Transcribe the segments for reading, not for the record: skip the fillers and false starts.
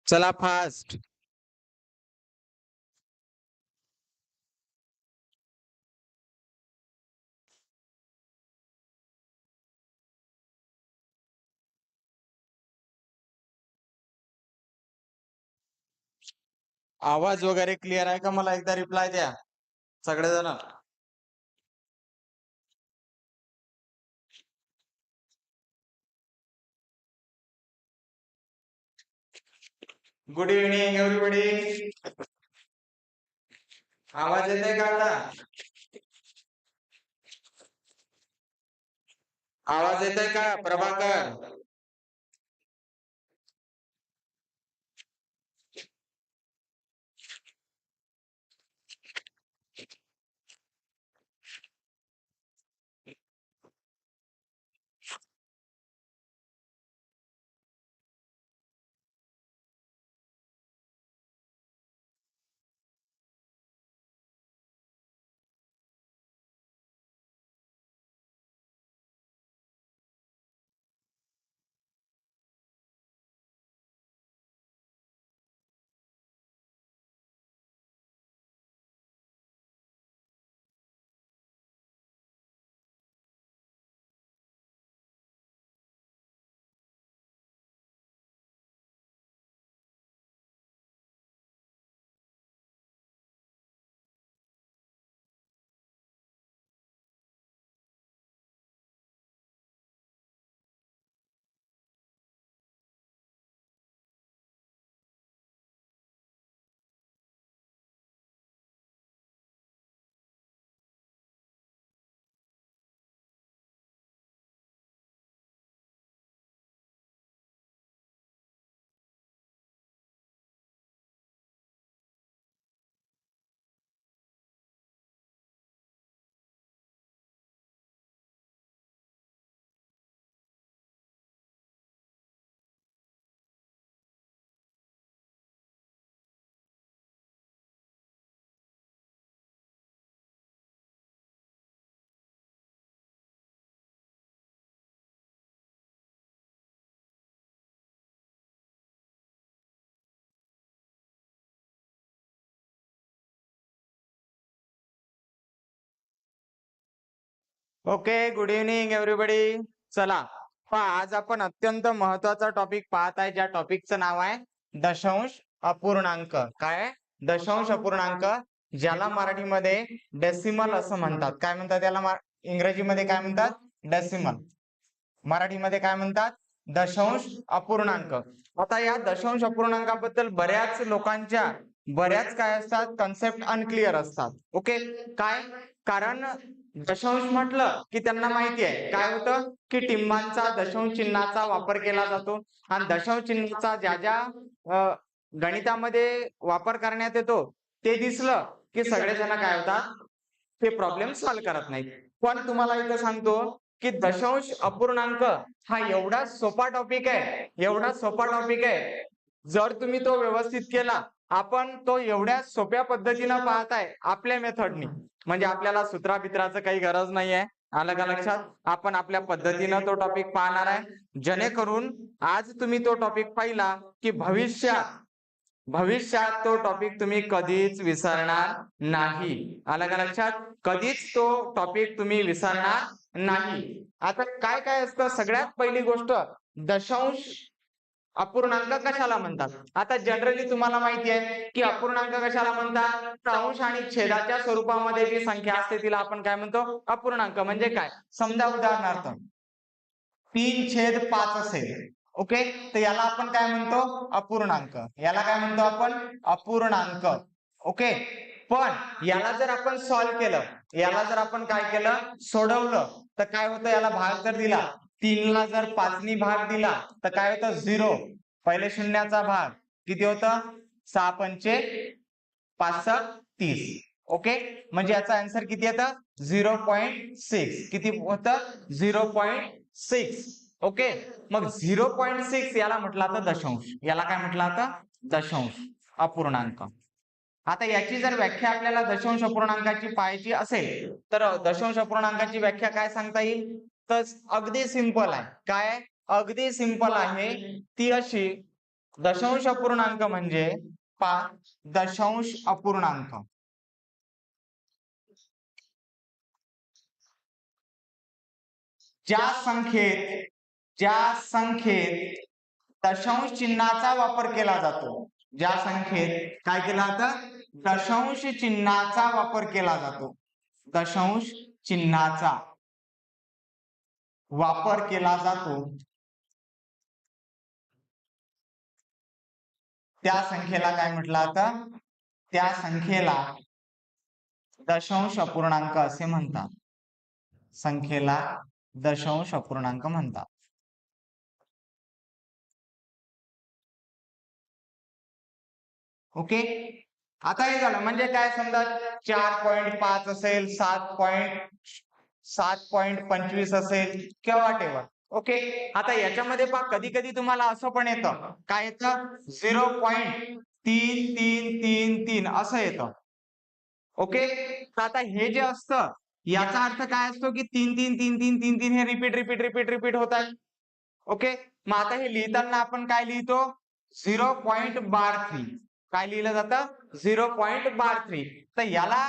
चला फास्ट. आवाज वगैरे क्लिअर आहे का? मला एकदा रिप्लाय द्या सगळेजण. Good evening everybody. आवाज येतोय का आता? आवाज येतोय का Prabhakar? Okay, good evening everybody. चला आज आपण अत्यंत महत्वाचा टॉपिक पाहत आहे, ज्या टॉपिकचं नाव आहे दशांश अपूर्णांक. काय? दशांश अपूर्णांक, ज्याला मराठीमध्ये डेसिमल असं म्हणतात. काय म्हणतात त्याला? इंग्रजीमध्ये काय म्हणतात? डेसिमल. मराठीमध्ये काय म्हणतात? दशांश अपूर्णांक. आता या दशांश अपूर्णांकाबद्दल बऱ्याच लोकांच्या बऱ्याच काय असतात, कन्सेप्ट अनक्लिअर असतात. ओके, काय? कारण दशांश म्हटलं की त्यांना माहिती आहे काय होतं, की टिंबांचा दशांश चिन्हाचा वापर केला जातो आणि दशांश चिन्हाचा ज्या ज्या गणितामध्ये वापर करण्यात येतो ते दिसलं की सगळेजण काय होतात, ते प्रॉब्लेम सॉल्व्ह करत नाहीत. पण तुम्हाला इथं सांगतो की दशांश अपूर्णांक हा एवढा सोपा टॉपिक आहे, एवढा सोपा टॉपिक आहे. जर तुम्ही तो व्यवस्थित केला, आपण तो एवढ्या सोप्या पद्धतीनं पाहताय आपल्या मेथडनी, म्हणजे आपल्याला सूत्राबित्राचं काही गरज नाहीये. आलं का लक्षात? आपण आपल्या पद्धतीनं तो टॉपिक पाहणार आहे, जेणेकरून आज तुम्ही तो टॉपिक पाहिला की भविष्यात भविष्यात तो टॉपिक तुम्ही कधीच विसरणार नाही. आलं का लक्षात? कधीच तो टॉपिक तुम्ही विसरणार नाही. आता काय काय असतं, सगळ्यात पहिली गोष्ट, दशांश अपूर्णांक कशाला म्हणतात? आता जनरली तुम्हाला माहिती आहे की अपूर्णांक कशाला म्हणतात, तर अंश आणि छेदाच्या स्वरूपामध्ये जी संख्या असते तिला आपण काय म्हणतो? अपूर्णांक. म्हणजे काय? समजा उदाहरणार्थ 3/5 असेल, ओके, तर याला आपण काय म्हणतो? अपूर्णांक. याला काय म्हणतो आपण? अपूर्णांक. ओके, पण याला जर आपण सॉल्व्ह केलं, याला जर आपण काय केलं, सोडवलं, तर काय होतं? याला भाग जर दिला, 3 ला जर 5 नी भाग दिला तर काय होतं? 0. पहिले शून्याचा भाग किती होतं? 6×5 = 30. ओके, म्हणजे याचा आन्सर किती येतं? 0.6. किती होतं? 0.6. ओके, मग 0.6 याला म्हटलं जातं दशांश. याला काय म्हटलं जातं? दशांश अपूर्णांक. आता याची जर व्याख्या आपल्याला दशांश अपूर्णांकाची पाहायची असेल, तर दशांश अपूर्णांकाची व्याख्या काय सांगता येईल? तर अगदी सिंपल आहे. काय? अगदी सिंपल आहे. ती अशी दशांश अपूर्णांक म्हणजे दशांश अपूर्णांक ज्या संख्येत दशांश चिन्हाचा वापर केला जातो, ज्या संख्येत काय केला जातं, दशांश चिन्हाचा वापर केला जातो, दशांश चिन्हाचा वापर केला जातो त्या संख्येला काय म्हटलं जातं, त्या संख्येला दशांश अपूर्णांक असे म्हणतात, संख्येला दशांश अपूर्णांक म्हणतात. ओके, आता हे झालं म्हणजे काय, समजा 4.5 असेल, 7.25 असेल किंवा whatever. ओके, आता याच्यामध्ये पहा कधी कधी तुम्हाला असं पण येतं, काय येतं 0.3333 असं येतं. ओके, तर आता हे जे असतं याचा अर्थ काय असतो की 3 हे रिपीट होत आहे. ओके, मग आता हे लिहिताना आपण काय लिहितो, 0.3 काय लिहिलं जातं, 0.3. तर याला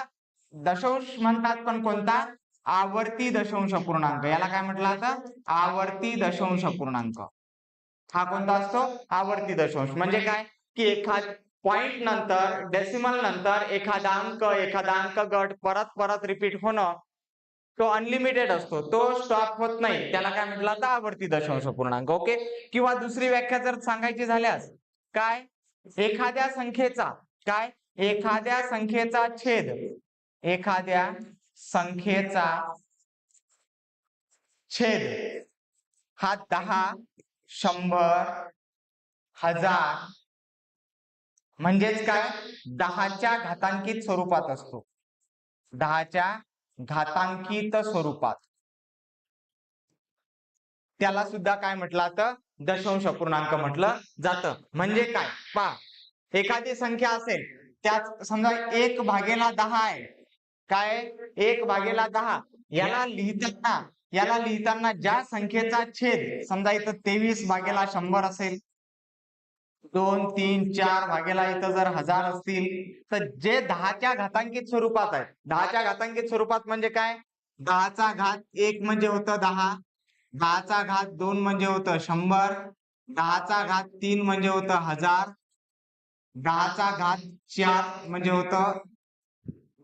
दशांश म्हणतात, पण कोणता, आवर्ती दशांश अपूर्णांक. याला काय म्हटलं जातं, आवर्ती दशांश अपूर्णांक. हा कोणता असतो, आवर्ती दशांश. म्हणजे काय की एखाद पॉइंट नंतर, डेसिमल नंतर एखादा अंक गट परत रिपीट होणं, तो अनलिमिटेड असतो, तो स्टॉप होत नाही, त्याला काय म्हटलं जातं, आवर्ती दशांश अपूर्णांक. ओके, किंवा दुसरी व्याख्या जर सांगायची झाल्यास काय, एखाद्या संख्येचा छेद, एखाद्या संख्येचा छेद हा 10, 100, 1000 म्हणजेच काय, 10च्या घातांकित स्वरूपात असतो, 10च्या घातांकित स्वरूपात, त्याला सुद्धा काय म्हटलं जातं, दशांश अपूर्णांक म्हटलं जातं. म्हणजे काय पहा, एखादी संख्या असेल त्यात समजा 1/10 आहे, काय 1/10, याला लिहिताना ज्या संख्येचा छेद, समजा इथं 23/100 असेल, 2, 3, 4 भागेला इथं जर 1000 असतील, तर जे 10च्या घातांकित स्वरूपात आहे, 10च्या घातांकित स्वरूपात म्हणजे काय, 10चा घात 1 म्हणजे होतं 10, 10चा घात 2 म्हणजे होतं 100, 10चा घात 3 म्हणजे होतं 1000, 10चा घात 4 म्हणजे होतं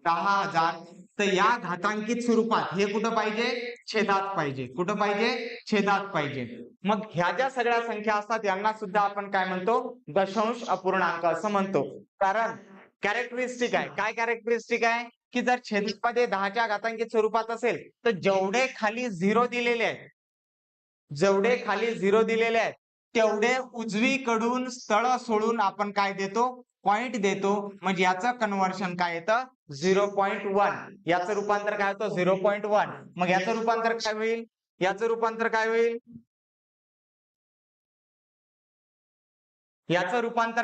10,000. तर या घातांकित स्वरूपात हे कुठं पाहिजे, छेदात पाहिजे. कुठं पाहिजे, छेदात पाहिजे. मग ह्या ज्या सगळ्या संख्या असतात यांना सुद्धा आपण काय म्हणतो, दशांश अपूर्णांक असं म्हणतो. कारण कॅरेक्टरिस्टिक आहे, काय कॅरेक्टरिस्टिक आहे की जर छेदामध्ये 10च्या घातांकित स्वरूपात असेल तर जेवढे खाली 0 दिलेले आहेत, तेवढे उजवीकडून स्थळ सोडून आपण काय देतो, पॉइंट देतो. म्हणजे याचं कन्व्हर्शन काय येतं, 0.1. याचं रूपांतर काय होतं, 0.1. मग याचं रूपांतर काय होईल, याचं रूपांतर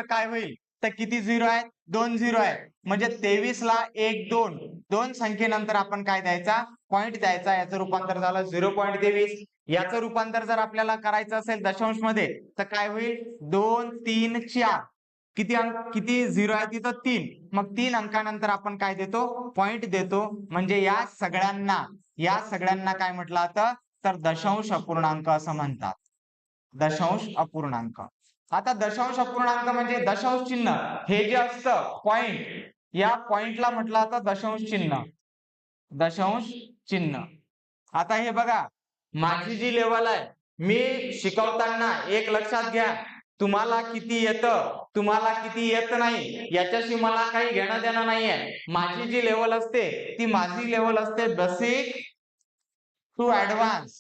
काय होईल, तर किती 0 आहेत, 2 0 आहेत. म्हणजे 23 ला 1 2 दोन संख्येनंतर आपण काय द्यायचा, पॉइंट द्यायचा. याचं रूपांतर झालं 0.23. याचं रूपांतर जर आपल्याला करायचं असेल दशांश मध्ये तर काय होईल, 2 3 4. किती 0 आहे तिथं, 3. मग 3 अंकानंतर आपण काय देतो, पॉइंट देतो. म्हणजे या सगळ्यांना काय म्हटलं जातं, तर दशांश अपूर्णांक असं म्हणतात, दशांश अपूर्णांक. आता दशांश अपूर्णांक म्हणजे दशांश चिन्ह हे जे असतं पॉइंट, या पॉइंटला म्हटलं जातं दशांश चिन्ह, दशांश चिन्ह. आता हे बघा, माझी जी लेवल आहे, मी शिकवताना एक लक्षात घ्या, तुम्हाला किती येतं, तुम्हाला किती येत नाही याच्याशी मला काही घेणं देणं नाहीये. माझी जी लेवल असते ती माझी लेवल असते बेसिक टू ऍडव्हान्स.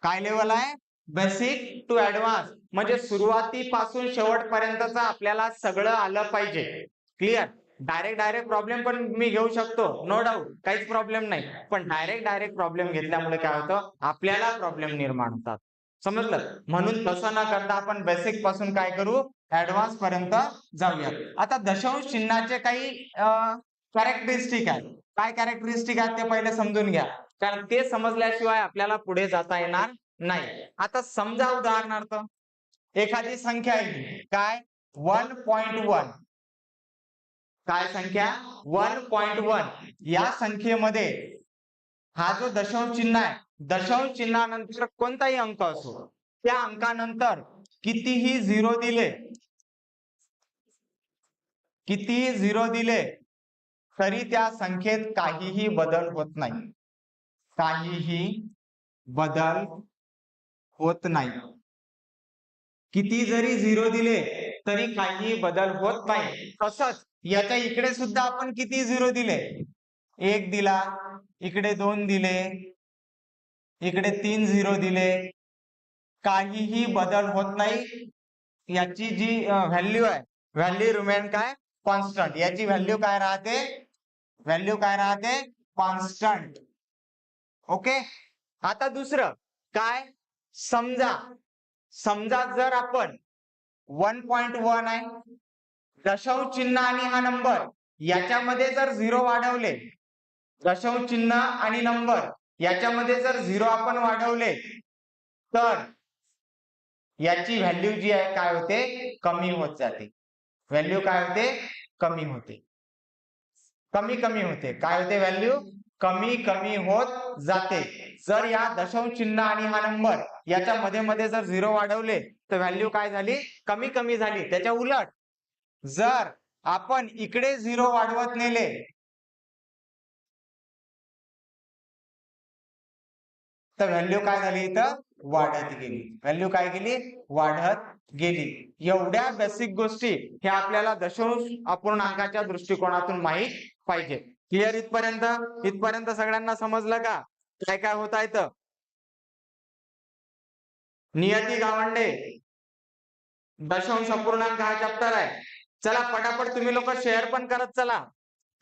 काय लेवल आहे, बेसिक टू ऍडव्हान्स. म्हणजे सुरुवातीपासून शेवटपर्यंतच आपल्याला सगळं आलं पाहिजे. क्लिअर, डायरेक्ट प्रॉब्लेम पण मी घेऊ शकतो, नो डाऊट, काहीच प्रॉब्लेम नाही. पण डायरेक्ट प्रॉब्लेम घेतल्यामुळे काय होतं, आपल्याला प्रॉब्लेम निर्माण होतात. समजलं, म्हणून तसं न करता आपण बेसिक पासून काय करू, ऍडव्हान्स पर्यंत जाऊया. आता दशांश चिन्हाचे काही कॅरेक्टरिस्टिक आहे. काय कॅरेक्टरिस्टिक आहेत ते पहिले समजून घ्या, कारण ते समजल्याशिवाय आपल्याला पुढे जाता येणार नाही. आता समजा उदाहरणार्थ एखादी संख्या आहे काय 1.1, काय संख्या 1.1, या संख्येमध्ये हा जो दशांश चिन्ह आहे, दशांश चिन्हानंतर कोणताही अंक असो, त्या अंकानंतर कितीही झिरो दिले, कितीही झिरो दिले तरी त्या संख्येत काहीही बदल होत नाही, काहीही बदल होत नाही. किती जरी झिरो दिले तरी काही बदल होत नाही. तसंच याच्या इकडे सुद्धा आपण किती झिरो दिले, एक दिला, इकडे 2 दिले, इकडे 3 झिरो दिले, काहीही बदल होत नाही. याची जी व्हॅल्यू आहे, व्हॅल्यू रिमेन काय कॉन्स्टंट. याची व्हॅल्यू काय राहते, व्हॅल्यू काय राहते कॉन्स्टंट. ओके. आता दुसरं काय, समजा समजा जर आपण 1.1 आहे, दशांश चिन्ह आणि हा नंबर याच्यामध्ये जर झिरो वाढवले, दशांश चिन्ह आणि नंबर याच्यामध्ये जर झिरो आपण वाढवले तर याची व्हॅल्यू जी आहे काय होते, कमी होत जाते. व्हॅल्यू काय होते, कमी होते, कमी कमी होते. काय होते, व्हॅल्यू कमी कमी होत जाते. जर या दशांश चिन्ह आणि हा नंबर याच्या मध्ये मध्ये जर झिरो वाढवले तर व्हॅल्यू काय झाली, कमी कमी झाली. त्याच्या उलट जर आपण इकडे झिरो वाढवत नेले तर व्हॅल्यू काय झाली, इथं वाढत गेली. व्हॅल्यू काय गेली, वाढत गेली. एवढ्या बेसिक गोष्टी ह्या आपल्याला दशांश अपूर्णांकाच्या दृष्टिकोनातून माहित पाहिजे. क्लिअर इथपर्यंत, इथपर्यंत सगळ्यांना समजलं का काय काय होत आहे. तर नियती गावंडे दशांश अपूर्णांक हा चॅप्टर आहे. चला पटापट तुम्ही लोक शेअर पण करत चला.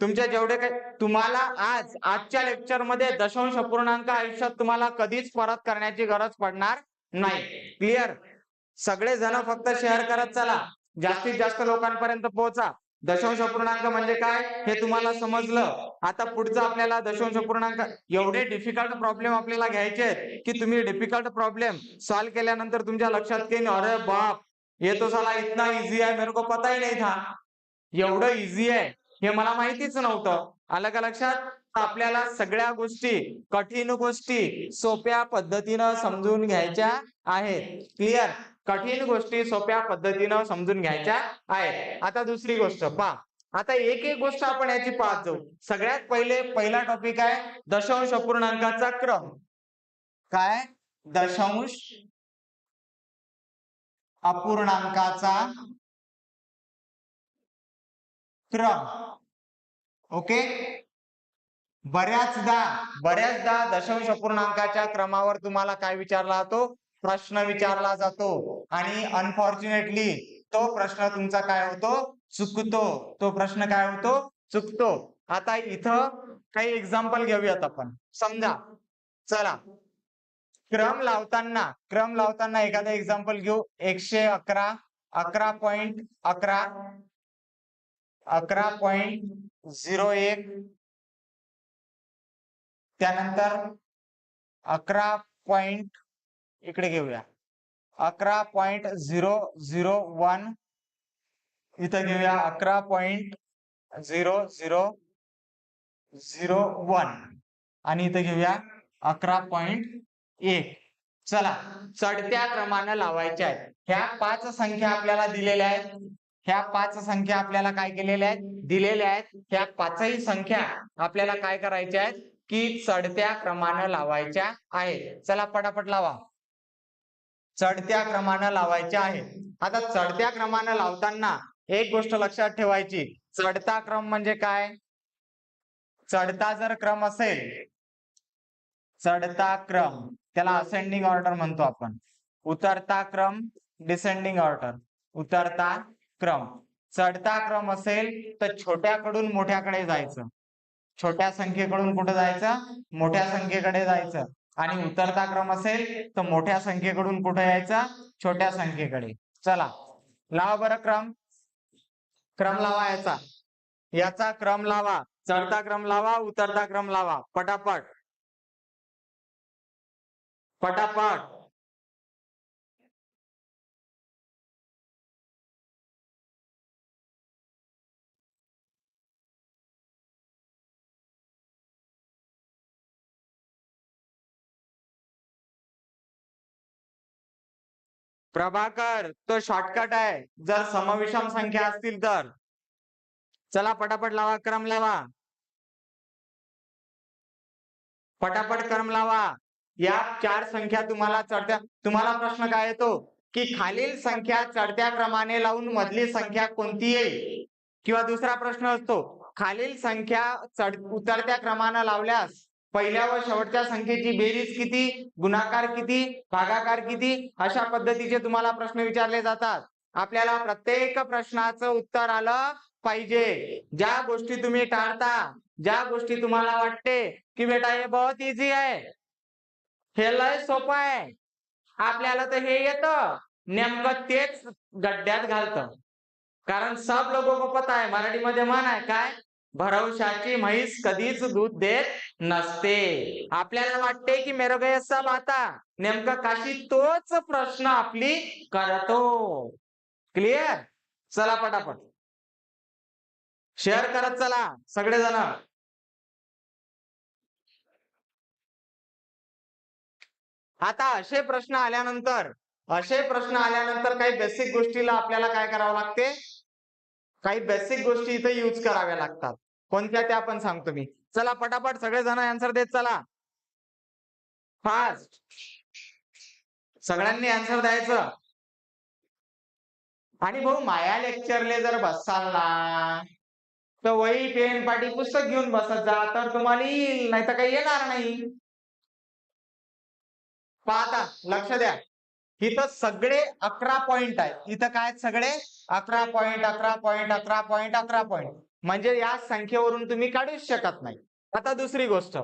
तुमच्या जेवढे काही तुम्हाला आजच्या लेक्चर मध्ये दशांश अपूर्णांक आयुष्यात तुम्हाला कधीच परत करण्याची गरज पडणार नाही. क्लिअर. सगळे जण फक्त शेअर करत चला, जास्तीत जास्त लोकांपर्यंत पोहोचा. दशांश अपूर्णांक म्हणजे काय हे तुम्हाला समजलं. आता पुढचं आपल्याला दशांश अपूर्णांक एवढे डिफिकल्ट प्रॉब्लेम आपल्याला घ्यायचे आहेत की तुम्ही डिफिकल्ट प्रॉब्लेम सॉल्व्ह केल्यानंतर तुमच्या लक्षात येईल, अरे बाप ये तो साला इतना इजी है, मेरे को पता ही नहीं था. एवढं इझी आहे हे मला माहितीच नव्हतं. आलं का लक्षात. आपल्याला सगळ्या गोष्टी, कठीण गोष्टी सोप्या पद्धतीनं समजून घ्यायच्या आहेत. क्लिअर. कठीण गोष्टी सोप्या पद्धतीनं समजून घ्यायच्या आहेत. आता दुसरी गोष्ट पहा. आता एक एक गोष्ट आपण याची पाहत जाऊ. सगळ्यात पहिला टॉपिक आहे दशांश अपूर्णांकाचा क्रम. काय, दशांश अपूर्णांकाचा क्रम. ओके. बऱ्याचदा दशांश अपूर्णांकाच्या क्रमावर तुम्हाला काय विचारला जातो, प्रश्न विचारला जातो. आणि अनफॉर्च्युनेटली तो प्रश्न तुमचा काय होतो, चुकतो. तो प्रश्न काय होतो, चुकतो. आता इथं काही एक्झाम्पल घेऊयात आपण. समजा चला क्रम लावताना एखादं एक्झाम्पल घेऊ. 111, 11.11, 11.01, त्यानंतर 11. इकडे घेऊया 11.001, इथं घेऊया 11.0001 आणि इथं घेऊया 11.1. चला चढत्या क्रमानं लावायच्या आहेत. ह्या 5 संख्या आपल्याला दिलेल्या आहेत. ह्या 5 संख्या आपल्याला काय केलेल्या आहेत, दिलेल्या आहेत. ह्या 5ही संख्या आपल्याला काय करायच्या आहेत की चढत्या क्रमानं लावायच्या आहेत. चला पटापट लावा. चढत्या क्रमानं लावायच्या आहेत. आता चढत्या क्रमानं लावताना एक गोष्ट लक्षात ठेवायची. चढता क्रम म्हणजे काय, चढता जर क्रम असेल, चढता क्रम त्याला असेंडिंग ऑर्डर म्हणतो आपण. उतरता क्रम डिसेंडिंग ऑर्डर. उतरता क्रम. चढता क्रम असेल तर छोट्याकडून मोठ्याकडे जायचं. छोट्या संख्येकडून कुठे जायचं, मोठ्या संख्येकडे जायचं. आणि उतरता क्रम असेल तर मोठ्या संख्येकडून कुठे यायचं, छोट्या संख्येकडे. चला लावा बरं क्रम. क्रम लावा याचा, याचा क्रम लावा. चढता क्रम लावा, उतरता क्रम लावा. पटापट पटापट. प्रभाकर, तो शॉर्टकट आहे जर समविषम संख्या असतील तर. चला पटापट लावा, क्रम लावा, पटापट क्रम लावा. या 4 संख्या तुम्हाला चढत्या, तुम्हाला प्रश्न काय येतो की खालील संख्या चढत्या क्रमाने लावून मधली संख्या कोणती येईल, किंवा दुसरा प्रश्न असतो खालील संख्या उतरत्या क्रमाने लावल्यास पहिल्या व शेवटच्या संख्येची बेरीज किती, गुणाकार किती, भागाकार किती, अशा पद्धतीचे तुम्हाला प्रश्न विचारले जातात. आपल्याला प्रत्येक प्रश्नाचं उत्तर आलं पाहिजे. ज्या गोष्टी तुम्ही टाळता, ज्या गोष्टी तुम्हाला वाटते की बेटा हे बहुत इझी आहे, हे लय सोपं आहे, आपल्याला तर हे येतं, नेमकं तेच गड्ड्यात घालतं. कारण सब लोगों को पता है, मराठीमध्ये म्हण आहे काय, भरवशाची म्हैस कधीच दूध देत नसते. आपल्याला वाटते की मेरे को ये सब आता, नेमकं काशी तोच प्रश्न आपली करतो. क्लिअर? चला पटापट शेअर करत चला सगळेजण. आता असे प्रश्न आल्यानंतर काही बेसिक गोष्टीला आपल्याला काय करावं लागते, काही बेसिक गोष्टी इथे यूज कराव्या लागतात. कोणत्या त्या पण सांगतो मी. चला पटापट सगळेजण आन्सर देत चला, फास्ट सगळ्यांनी आन्सर द्यायचं. आणि भाऊ माया लेक्चरले जर बसाल ना तर वही पेन पाटी पुस्तक घेऊन बसत जा, तर तुम्हाला येईल, नाही तर काही येणार नाही. पाहता लक्ष द्या, इथं सगळे 11 पॉइंट आहेत. इथं काय सगळे 11 पॉइंट 11 पॉइंट 11 पॉइंट 11 पॉइंट, म्हणजे या संख्येवरून तुम्ही काढूच शकत नाही. आता दुसरी गोष्ट,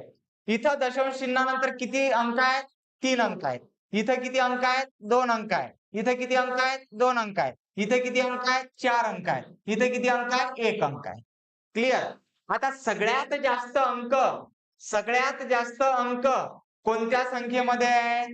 इथं दशांश चिन्हानंतर किती अंक आहेत, 3 अंक आहेत. इथं किती अंक आहेत, 2 अंक आहेत. इथं किती अंक आहेत, 2 अंक आहेत. इथं किती अंक आहेत, 4 अंक आहेत. इथं किती अंक आहेत, 1 अंक आहे. क्लिअर? आता सगळ्यात जास्त अंक कोणत्या संख्येमध्ये आहे,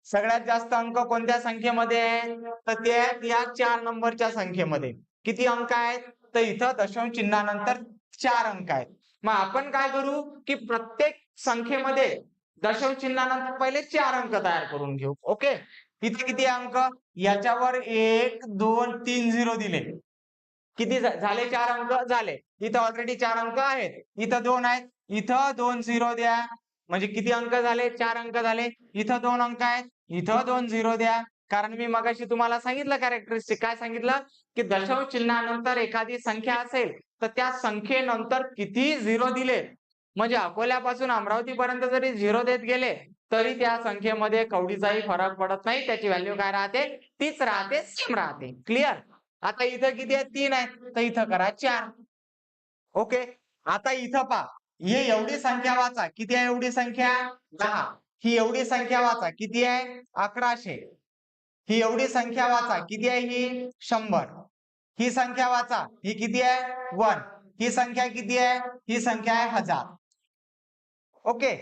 सगळ्यात जास्त अंक कोणत्या संख्येमध्ये आहे, तर ते आहेत या 4 नंबरच्या संख्येमध्ये. किती अंक आहेत, तर इथं दशांश चिन्हानंतर 4 अंक आहेत. मग आपण काय करू की प्रत्येक संख्येमध्ये दशांश चिन्हानंतर पहिले 4 अंक तयार करून घेऊ. ओके, इथे किती अंक, याच्यावर 1 2 3 0 दिले, किती झाले, 4 अंक झाले. इथं ऑलरेडी 4 अंक आहेत, इथं 2 आहेत, इथं 2 0 द्या, म्हणजे किती अंक झाले, 4 अंक झाले. इथं 2 अंक आहेत, इथं 2 0 द्या. कारण मी मगाशी तुम्हाला सांगितलं कॅरेक्टरिस्टिक, काय सांगितलं की दशांश चिन्हानंतर एखादी संख्या असेल तर त्या संख्येनंतर किती 0 दिले, म्हणजे अकोल्यापासून अमरावती पर्यंत जरी 0 देत गेले तरी त्या संख्येमध्ये कवडीचाही फरक पडत नाही. त्याची व्हॅल्यू काय राहते, तीच राहते, सेम राहते. क्लिअर? आता इथं किती आहे, 3 आहे, तर इथं करा 4. ओके, आता इथं पहा, ही एवढी संख्या वाचा, किती आहे एवढी संख्या, 10. ही एवढी संख्या वाचा, किती आहे, 1100. ही एवढी संख्या वाचा, किती आहे ही, 100. ही संख्या वाचा, ही किती आहे, 1. ही संख्या किती आहे, ही संख्या आहे 1000. ओके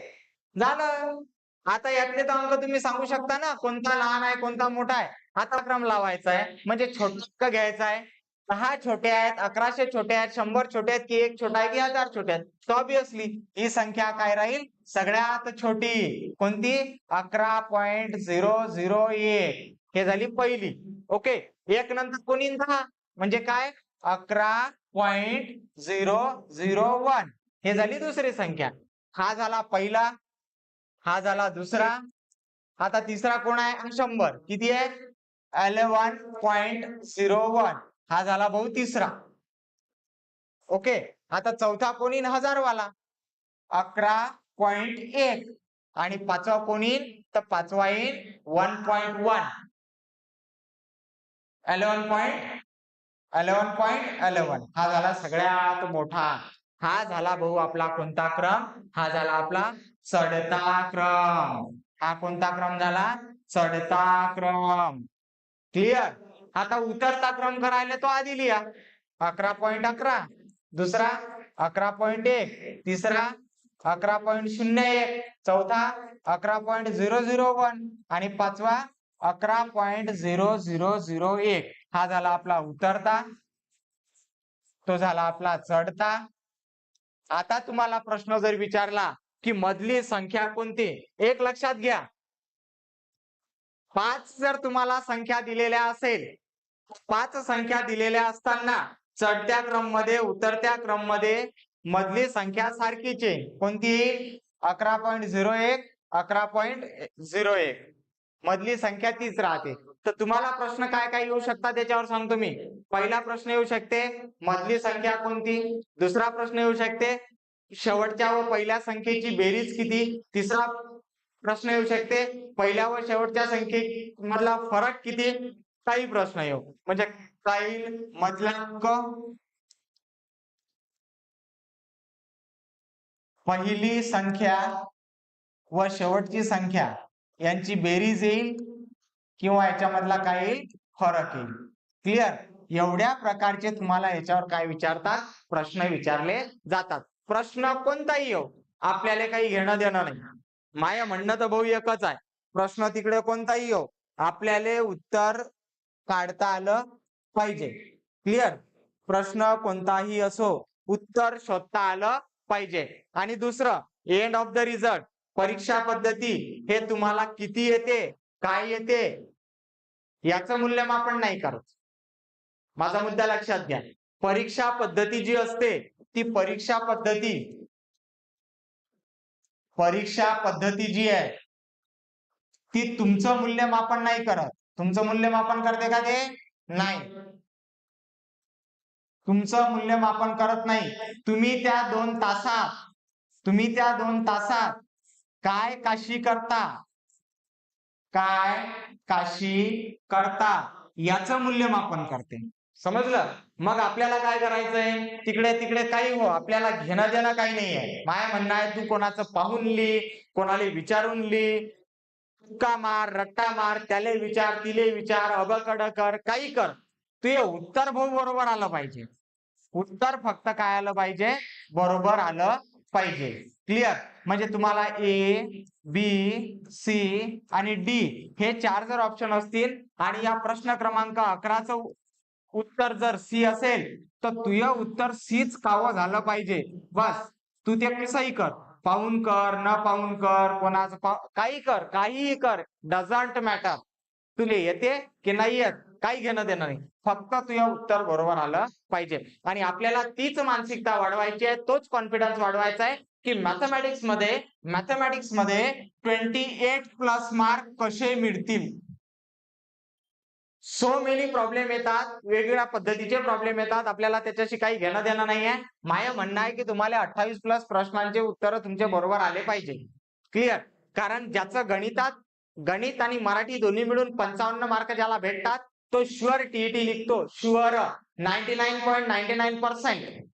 झालं. आता यातले तर अंक तुम्ही सांगू शकता ना, कोणता लहान आहे कोणता मोठा आहे. आता क्रम लावायचा आहे, म्हणजे छोटा घ्यायचा आहे. 10 छोटे आहेत, 1100 छोटे आहेत, 100 छोटे आहेत, की 1 छोटा आहे की 1000 छोटे आहेत. तर ऑब्विसली ही संख्या काय राहील, सगळ्यात छोटी. कोणती, 11.001. हे झाली पहिली. ओके, 1 नंतर कोणी 10, म्हणजे काय, 11.001. हे झाली दुसरी संख्या. हा झाला पहिला, हा झाला दुसरा. आता तिसरा कोण आहे, 100. किती आहे, 11.01. हा झाला भाऊ तिसरा. ओके, आता चौथा कोणी, 1000 वाला, 11.1. आणि पाचवा कोणी, तर पाचवा येईल 1.1. 11.11. हा झाला सगळ्यात मोठा. हा झाला भाऊ आपला कोणता क्रम, हा झाला आपला चढता क्रम. हा कोणता क्रम झाला, चढता क्रम. क्लिअर? आता उतरता क्रम करायला तो आधी लिहा, 11.11. दुसरा 11.1. तिसरा 11.01. चौथा 11.001. आणि पाचवा 11.0001. हा झाला आपला उतरता, तो झाला आपला चढता. आता तुम्हाला प्रश्न जर विचारला की मधली संख्या कोणती, एक लक्षात घ्या, 5 जर तुम्हाला संख्या दिलेल्या असेल, 5 संख्या दिलेल्या असताना चढत्या क्रम मध्ये उतरत्या क्रम मध्ये मधली संख्या सारखीच आहे. कोणती? 11.01 11.01 मधली संख्या तीच राहते. तर तुम्हाला प्रश्न काय काय येऊ शकतात त्याच्यावर सांगतो मी. पहिला प्रश्न येऊ शकते मधली संख्या कोणती. दुसरा प्रश्न येऊ शकते शेवटच्या व पहिल्या संख्येची बेरीज किती. तिसरा प्रश्न येऊ शकते पहिल्या व शेवटच्या संख्येमधला फरक किती. काही प्रश्न येऊ म्हणजे काही मधल्याक पहिली संख्या व शेवटची संख्या यांची बेरीज येईल किंवा याच्यामधला काही फरक येईल. क्लिअर. एवढ्या प्रकारचे तुम्हाला याच्यावर काय विचारतात प्रश्न विचारले जातात. प्रश्न कोणताही येऊ आपल्याला काही घेणं देणं नाही. माय म्हणणं तर भाऊ एकच आहे, प्रश्न तिकडे कोणताही येऊ आपल्याला उत्तर काढता आलं पाहिजे. क्लिअर. प्रश्न कोणताही असो उत्तर शोधता आलं पाहिजे. आणि दुसरं एंड ऑफ द रिझल्ट परीक्षा पद्धती हे तुम्हाला किती येते काय येते याचं मूल्यमापन नाही करत. माझा मुद्दा लक्षात घ्या. परीक्षा पद्धती जी असते ती परीक्षा पद्धती जी आहे ती तुमचं मूल्यमापन नाही करत. तुमचं मूल्यमापन करते का ते? नाही. तुमचं मूल्यमापन करत नाही. तुम्ही त्या 2 तासात काय काशी करता याचं मूल्यमापन करते. समजलं. मग आपल्याला काय करायचंय तिकडे तिकडे काही हो आपल्याला घेणं देणं काही नाहीये. माय म्हणणं आहे तू कोणाचं पाहून लिही कोणाला विचारून लिही तुक्का मार रट्टा मार त्याले विचार तिले विचार अबकड कर काही कर ते उत्तर भाऊ बरोबर आलं पाहिजे. उत्तर फक्त काय आलं पाहिजे बरोबर आलं पाहिजे. क्लिअर. म्हणजे तुम्हाला ए बी सी आणि डी हे 4 जर ऑप्शन असतील आणि या प्रश्न क्रमांक 11चं उत्तर जर सी असेल तर तुझं उत्तर सीच कावं झालं पाहिजे. बस तू ते कसंही कर पाहून कर न पाहून कर कोणाचं काही कर काहीही कर डझंट मॅटर. तुला येते की नाही येत काही घेणं देणं नाही. फक्त तुझं उत्तर बरोबर आलं पाहिजे. आणि आपल्याला तीच मानसिकता वाढवायची आहे तोच कॉन्फिडन्स वाढवायचा आहे की मॅथमॅटिक्स मध्ये 28+ मार्क कसे मिळतील. सो मेनी प्रॉब्लेम येतात वेगवेगळ्या पद्धतीचे प्रॉब्लेम येतात आपल्याला त्याच्याशी काही घेणं देणं नाहीये. माझं म्हणणं आहे की तुम्हाला 28+ प्रश्नांचे उत्तर तुमचे बरोबर आले पाहिजे. क्लिअर. कारण ज्याचं गणित आणि मराठी दोन्ही मिळून 55 मार्क ज्याला भेटतात तो शुअर टीईटी लिखतो. शुअर 99.99%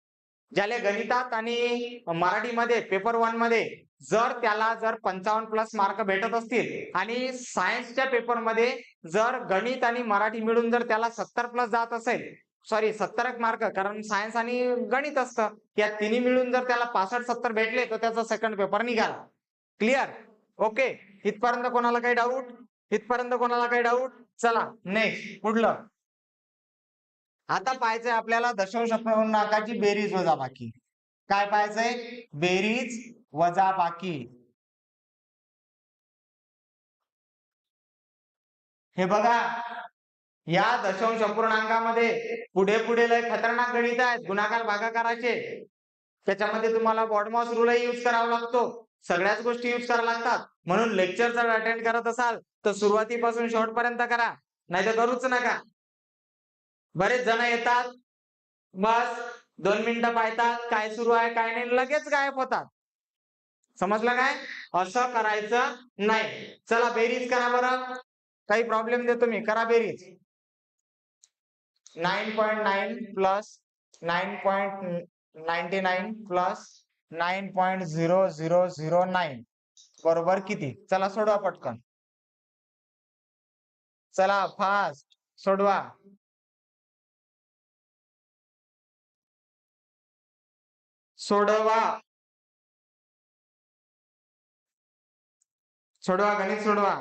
ज्याला गणितात आणि मराठीमध्ये पेपर 1 मध्ये जर त्याला 55+ मार्क भेटत असतील आणि सायन्सच्या पेपर मध्ये जर गणित आणि मराठी मिळून जर त्याला 70+ जात असेल सॉरी 70 मार्क कारण सायन्स आणि गणित असतं या तिन्ही मिळून जर त्याला 65-70 भेटले तर त्याचा सेकंड पेपर निघाला. क्लिअर. ओके. इथपर्यंत कोणाला काही डाऊट चला नेक्स्ट पुढलं. आता पाहायचंय आपल्याला दशांश अपूर्णांकाची बेरीज वजाबाकी. काय पाहायचंय बेरीज वजाबाकी. हे बघा या दशांश अपूर्णांकामध्ये पुढे पुढे लय खतरनाक गणित आहेत गुणाकार भागाकाराचे. त्याच्यामध्ये तुम्हाला बॉडमॉस रूलही यूज करावा लागतो. सगळ्याच गोष्टी यूज कराव्या लागतात. म्हणून लेक्चर जर अटेंड करत असाल तर सुरुवातीपासून शेवटपर्यंत करा नाही तर करूच नका. बरेच जण येतात बस 2 मिनिटं पाहतात काय सुरू आहे काय नाही लगेच गायब होतात. समजलं काय. असं करायचं नाही. चला बेरीज करा बरं. काही प्रॉब्लेम देतो मी करा बेरीज. 9.9 प्लस 9.99 प्लस 9.0009 बरोबर किती. चला सोडवा पटकन. चला फास्ट सोडवा. गणित सोडवा.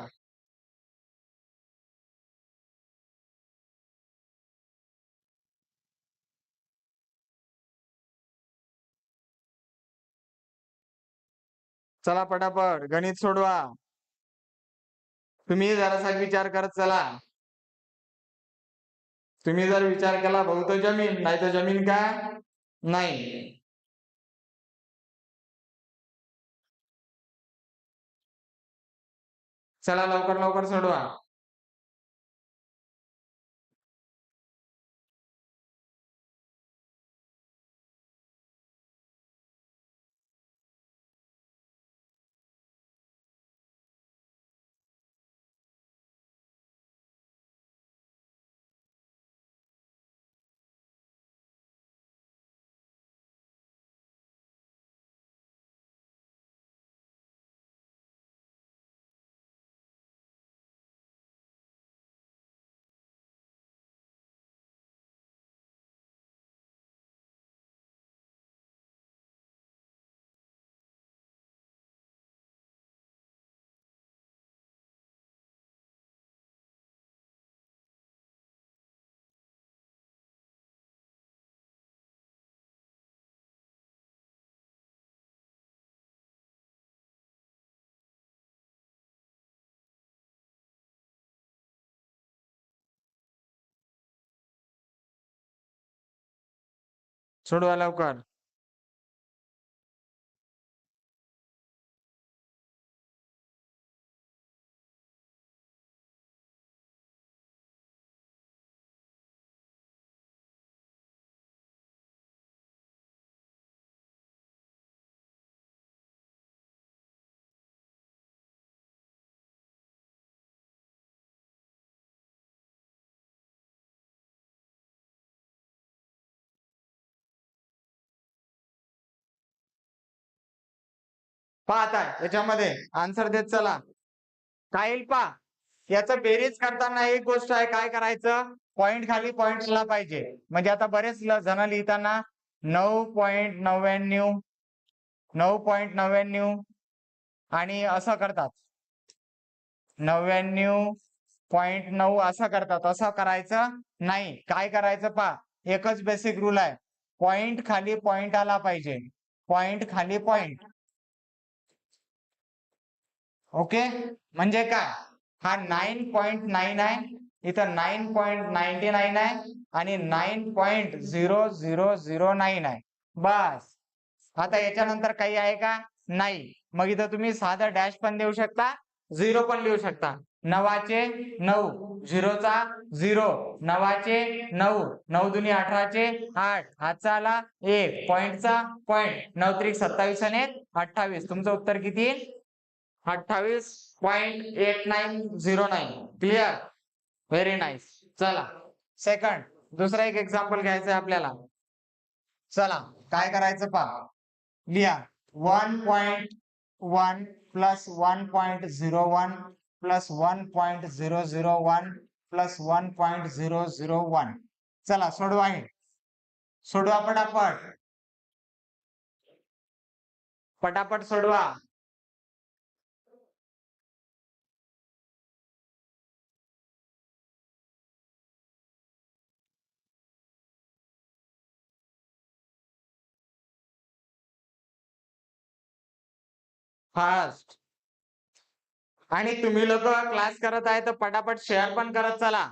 चला पटापट गणित सोडवा. तुम्ही जरासा विचार करत चला. तुम्ही जर विचार केला भाऊ तो जमीन, नाही तर जमीन काय नाही. चला लवकर लवकर सोडवा. सोडवा लवकर. पाहता याच्यामध्ये आन्सर देत चला. काय येईल पहा. याचं बेरीज करताना एक गोष्ट आहे, काय करायचं, पॉइंट खाली पॉइंट आला पाहिजे. म्हणजे आता बरेच जण लिहिताना 9.99 9.99 आणि असं करतात, 99.9 असं करतात. असं करायचं नाही. काय करायचं पहा, एकच बेसिक रूल आहे, पॉइंट खाली पॉइंट आला पाहिजे. पॉइंट खाली पॉइंट. ओके, म्हणजे काय, हा 9.9 आहे, इथं 9.99 आहे आणि 9.0009 आहे. बस. आता याच्यानंतर काही आहे का, नाही. मग इथं तुम्ही साधं डॅश पण देऊ शकता, झिरो पण लिहू शकता. 9चे 9, झिरोचा 0, 9चे 9, 9 दुनी 18चे 8, हातचा आला 1, पॉइंटचा पॉइंट, 9 त्रिक 27 आणि 28. तुमचं उत्तर किती, 28.8909. Clear, very nice. चला सेकंड, दुसरा एक एक्झाम्पल घ्यायचं आहे आपल्याला. चला काय करायचं पहा, लिहा 1.1 प्लस 1.01 प्लस 1.001 प्लस 1.001. चला सोडवा हे, सोडवा पटापट, पटापट सोडवा. फास्ट. आणि तुम्ही लोक क्लास करत आहे तर पटापट शेअर पण करत चला.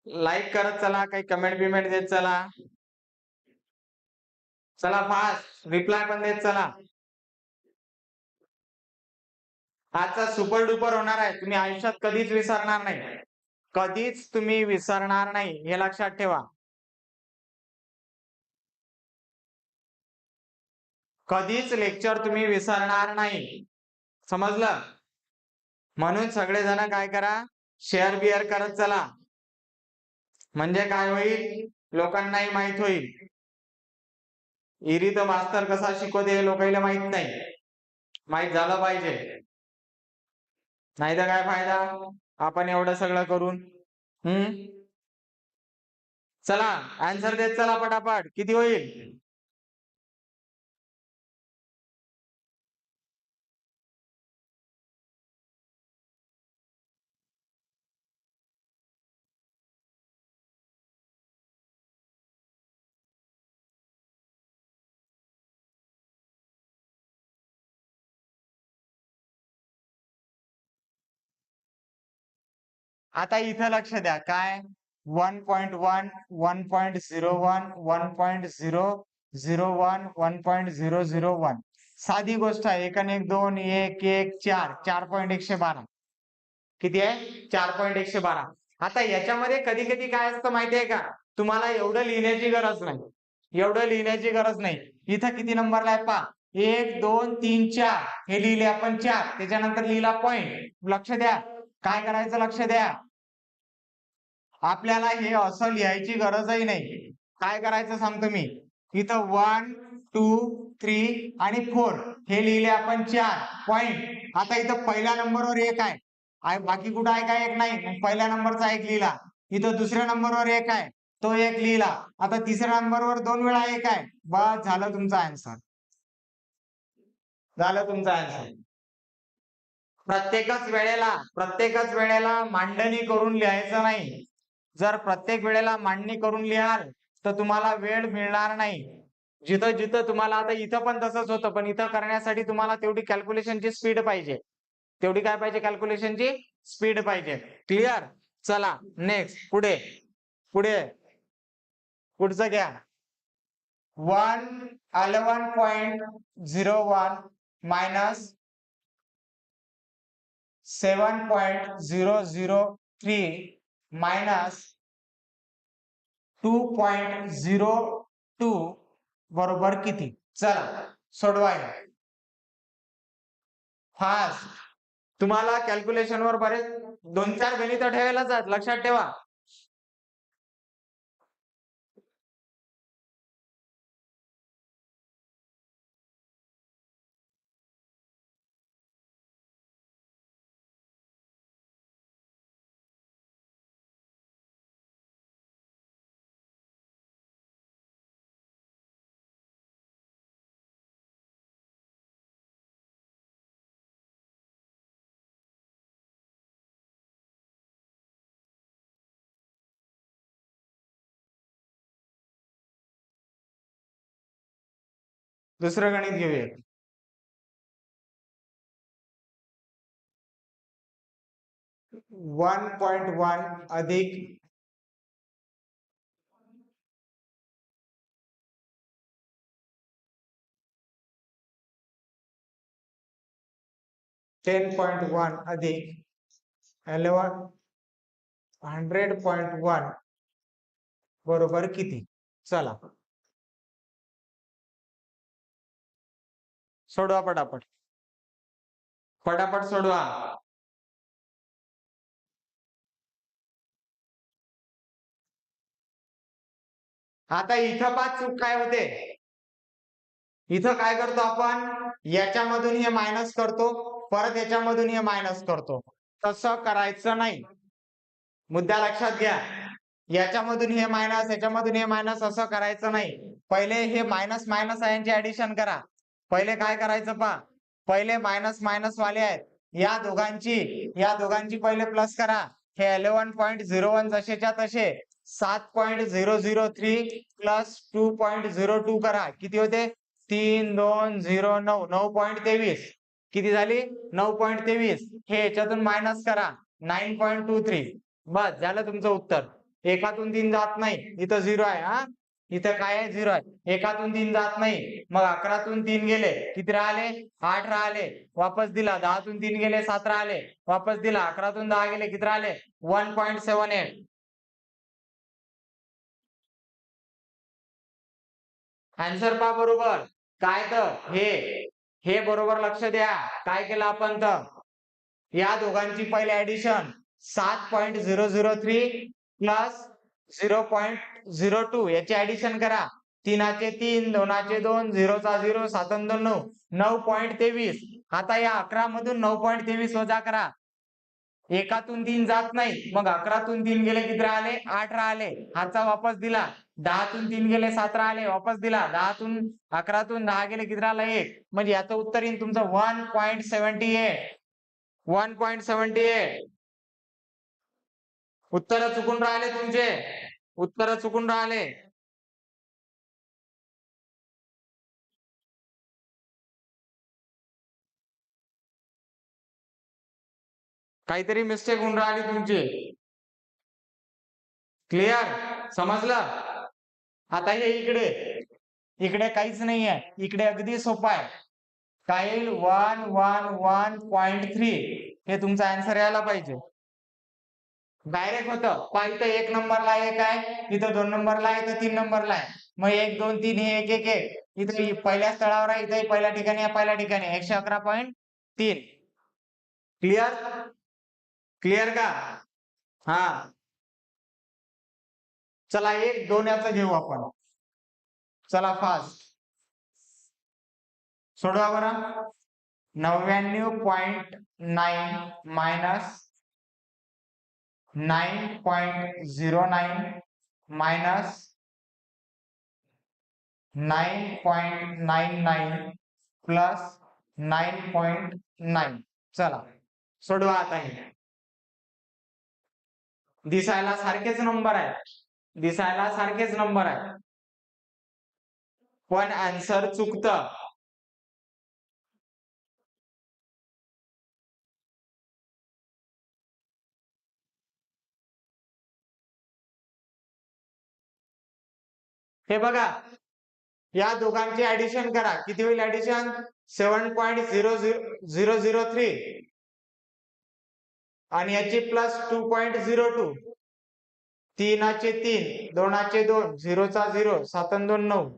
लाईक करत चला, काही कमेंट बिमेंट देत चला. चला फास्ट, रिप्लाय पण देत चला. आजचा सुपर डुपर होणार आहे, तुम्ही आयुष्यात कधीच विसरणार नाही. कधीच तुम्ही विसरणार नाही, हे लक्षात ठेवा. कधीच लेक्चर तुम्ही विसरणार नाही, समजलं. म्हणून सगळेजण काय करा, शेअर बिअर करत चला. म्हणजे काय होईल, लोकांनाही माहित होईल. इरी तर मास्तर कसा शिकवते हे लोकांना माहित नाही, माहित झालं पाहिजे. नाही तर काय फायदा आपण एवढं सगळं करून. चला आन्सर देत चला पटापट, किती होईल. आता इथं लक्ष द्या, काय 1.1 1.01 1.001 1.001 साधी गोष्ट आहे. 1 आणि 1 2 1 1 4 4.112 किती आहे 4.112. आता याच्यामध्ये कधी कधी काय असतं माहितीये का, तुम्हाला एवढं लिहिण्याची गरज नाही, एवढं लिहिण्याची गरज नाही. इथं किती नंबरला आहे पहा, 1 2 3 4 हे लिहिले आपण 4, त्याच्यानंतर लिहिला पॉईंट. लक्ष द्या काय करायचं, लक्ष द्या. आपल्याला हे असं लिहायची गरजही नाही. काय करायचं सांगतो मी, इथं 1 2 3 आणि 4 हे लिहिले आपण 4 पॉईंट. आता इथं पहिल्या नंबरवर 1 आहे, बाकी कुठं आहे का 1 नाही, मग पहिल्या नंबरचा 1 लिहिला. इथं दुसऱ्या नंबरवर 1 आहे, तो 1 लिहिला. आता तिसऱ्या नंबरवर 2 वेळा 1 आहे. बस झालं तुमचा आन्सर, झालं तुमचा आन्सर. प्रत्येकच वेळेला मांडणी करून लिहायचं नाही. जर प्रत्येक वेळेला मांडणी करून लिहाल तर तुम्हाला वेळ मिळणार नाही. जिथं जिथं तुम्हाला, आता इथं पण तसंच होतं, पण इथं करण्यासाठी तुम्हाला तेवढी कॅल्क्युलेशनची स्पीड पाहिजे. तेवढी काय पाहिजे, कॅल्क्युलेशनची स्पीड पाहिजे. क्लिअर. चला नेक्स्ट, पुढे पुढे पुढचं घ्या. 11.01 मायनस 7.003 मायनस 2.02 बरोबर किती. चला सोडवायला फास्ट. तुम्हाला कॅल्क्युलेशन वर बरेच 2-4 गणित ठेवायलाच आहेत, लक्षात ठेवा. दुसरं गणित घेऊया. 1.1 अधिक 10.1 अधिक 100.1 बरोबर किती. चला सोडवा पटापट, पटापट सोडवा. आता इथं पाच चूक काय होते, इथं काय करतो आपण, याच्यामधून हे मायनस करतो, परत याच्यामधून हे मायनस करतो. तसं करायचं नाही, मुद्दा लक्षात घ्या. याच्यामधून हे मायनस, याच्यामधून हे मायनस असं करायचं नाही. पहिले हे मायनस मायनस आहे यांची ऍडिशन करा. पहिले काय करायचं पहा, पहिले मायनस मायनस वाले आहेत, या दोघांची पहिले प्लस करा. हे 11.01 जसेच्या तसे 7.003 प्लस 2.02 करा. किती होते, 3209 9.23. किती झाली, 9.23. हे याच्यातून मायनस करा 9.23. बस झालं तुमचं उत्तर. एकातून 3 जात नाही, इथं 0 आहे. हा इथं काय आहे, 0 आहे. एकातून 3 जात नाही, मग 11तून 3 गेले, किती राहिले, 8 राहिले, वापस दिला. 10तून 3 गेले, 7 राहिले, वापस दिला. 11तून 10 गेले, किती राहिले, 1.78. आन्सर पहा बरोबर. काय तर हे बरोबर लक्ष द्या. काय केलं आपण तर, या दोघांची पहिले ऍडिशन 7.003 प्लस 0.02 याची ऍडिशन करा. 3चे 3, 2चे 2, 0चा 0, 7 2 9, 9.23. आता या 11 मधून 9.23 वजा करा. एकातून 3 जात नाही, मग 11तून 3 गेले, किती राहिले, 8 राहिले. हाचा वापस दिला. 10तून 3 गेले, 7 राहिले, वापस दिला. 11तून 10 गेले, किती राहिला, 1. म्हणजे याचं उत्तर येईल तुमचं 1.78. 1.78. उत्तर चुकून राहिले तुमचे, उत्तर चुकून राहिले. काहीतरी मिस्टेक होऊन राहिली तुमची. क्लिअर समजलं? आता हे इकडे इकडे काहीच नाही आहे, इकडे अगदी सोपं आहे. काय येईल 111.3 हे तुमचा आन्सर यायला पाहिजे. डायरेक्ट होतं पण इथं 1 नंबरला एक आहे, इथं 2 नंबरला आहे, इथं 3 नंबरला आहे. मग 1 2 3 हे 1 1 1 इथे पहिल्या स्थळावर आहे, इथे पहिल्या ठिकाणी आहे, पहिल्या ठिकाणी 111.3. क्लिअर क्लिअर का? हा चला 1 2 याचं घेऊ आपण. चला फास्ट सोडवा बरं. 99.9 मायनस 9.09 मायनस 9.99 प्लस 9.9. चला सोडवा आता हे. दिसायला सारखेच नंबर आहे, दिसायला सारखेच नंबर आहे, पण आन्सर चुकतं. हे बघा या दोघांची ऍडिशन करा. किती होईल ऍडिशन? 7.0003 आणि याची प्लस 2.02. 3चे 3 2चे 2 0चा 0 7 2 9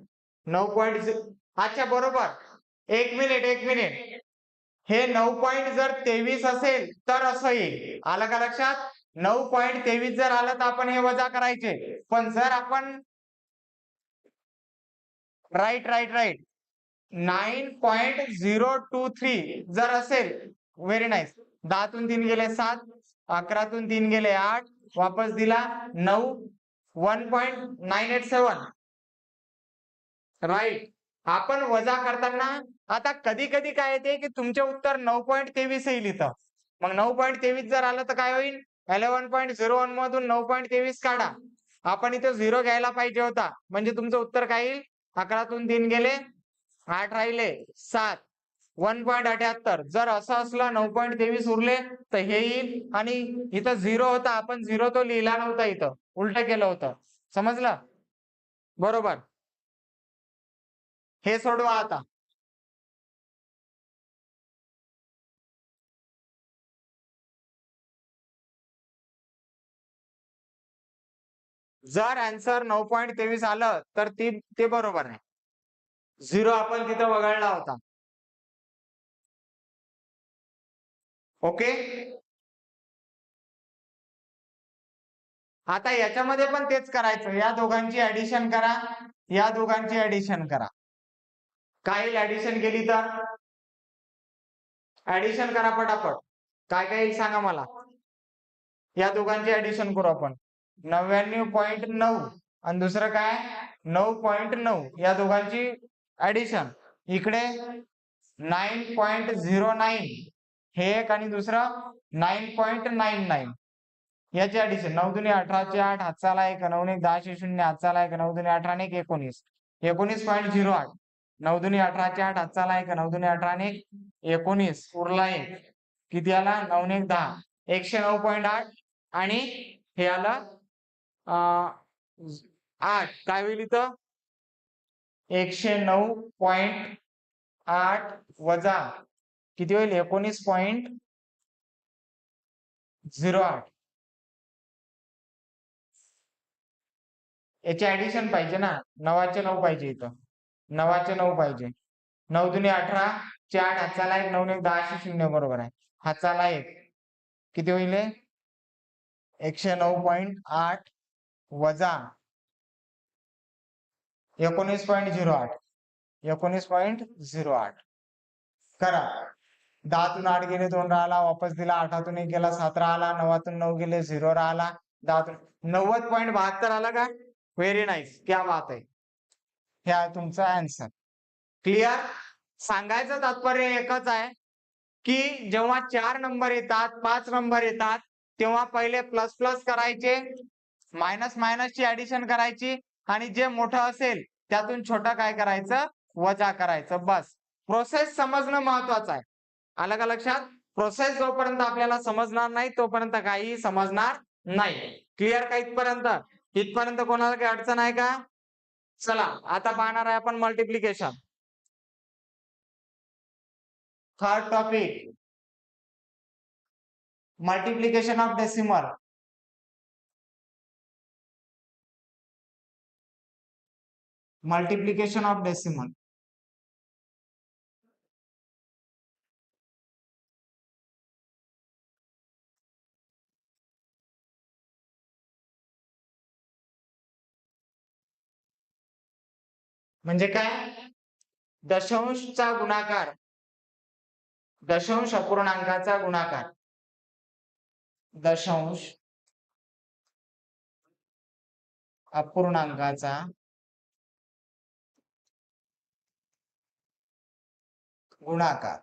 9.0. अच्छा बरोबर. एक मिनिट हे 9.23 असेल तर असं येईल. आलं का लक्षात? 9.23 जर आलं तर आपण हे वजा करायचे. पण जर आपण राईट 9.023 जर असेल, व्हेरी नाईस. 10तून 3 गेले 7, 11तून 3 गेले 8, वापस दिला 9, 1.987. राईट. आपण वजा करताना आता कधी कधी काय येते की तुमचे उत्तर 9.23 येईल इथं. मग 9.23 जर आलं तर काय होईल? 11.01 मधून 9.23 काढा. आपण इथं 0 घ्यायला पाहिजे होता, म्हणजे तुमचं उत्तर काय येईल? 11तून 3 गेले 8 राहिले 7, 1.78. जर असं असलं 9.23 उरले तर हे येईल. आणि इथं 0 होता, आपण 0 तो लिहिला नव्हता, इथं उलट केलं होतं. समजलं? बरोबर. हे सोडवा आता. जर आन्सर 9.23 आलं तर ते बरोबर आहे. 0 आपण तिथं वगळला होता. ओके. आता याच्यामध्ये पण तेच करायचं. या दोघांची ऍडिशन करा, या दोघांची ऍडिशन करा. काय ऍडिशन केली तर? ऍडिशन करा पटापट. काय काय येईल सांगा मला. या दोघांची ऍडिशन करू आपण. 99.9 आणि दुसरं काय 9.9. या दोघांची ऍडिशन. इकडे 9.09 हे एक आणि दुसरं 9.99 याची ऍडिशन. 9 दुनी 18चे 8 हातचाला 1 9 1 10 0 हातचाला 1 9 दुनी 18 1 19 19.08. 9 दुनी 18चे 8 हातचाला 1 9 दुनी 18 1 19 उरला 1. किती आला? 9 1 10 109.8 आणि हे आलं 8. काय होईल इथं? 109.8 वजा किती होईल? 19.08. याची ऍडिशन पाहिजे ना. 9चे 9 पाहिजे इथं. 9चे 9 पाहिजे. 9 दुनी 18 8 हातचाला 1 9 1 10 0 बरोबर आहे. हातचाला 1 किती होईल? 109.8 वजा 19.08. 19.08 करा. 10तून 8 गेले 2 राहिला, वापस दिला. 8तून 1 गेला 7 राहिला, 9तून 9 गेले 0 राहिला, 10तून 90.72 आला का? व्हेरी नाईस, क्या बात आहे. हे आहे तुमचा आन्सर. क्लिअर? सांगायचं तात्पर्य एकच आहे की जेव्हा 4 नंबर येतात, 5 नंबर येतात, तेव्हा पहिले प्लस प्लस करायचे, मायनस मायनसची ऍडिशन करायची आणि जे मोठं असेल त्यातून छोटं काय करायचं? वजा करायचं. बस. प्रोसेस समजणं महत्वाचं आहे. आलं का लक्षात? प्रोसेस जोपर्यंत आपल्याला समजणार नाही तोपर्यंत काही समजणार नाही. क्लिअर का इथपर्यंत? इथपर्यंत कोणाला काही अडचण आहे का? चला आता पाहणार आहे आपण multiplication. Third topic, multiplication of decimal. Multiplication of decimal. म्हणजे काय? दशांशचा गुणाकार, दशांश अपूर्णांकाचा गुणाकार, दशांश अपूर्णांकाचा गुणाकार.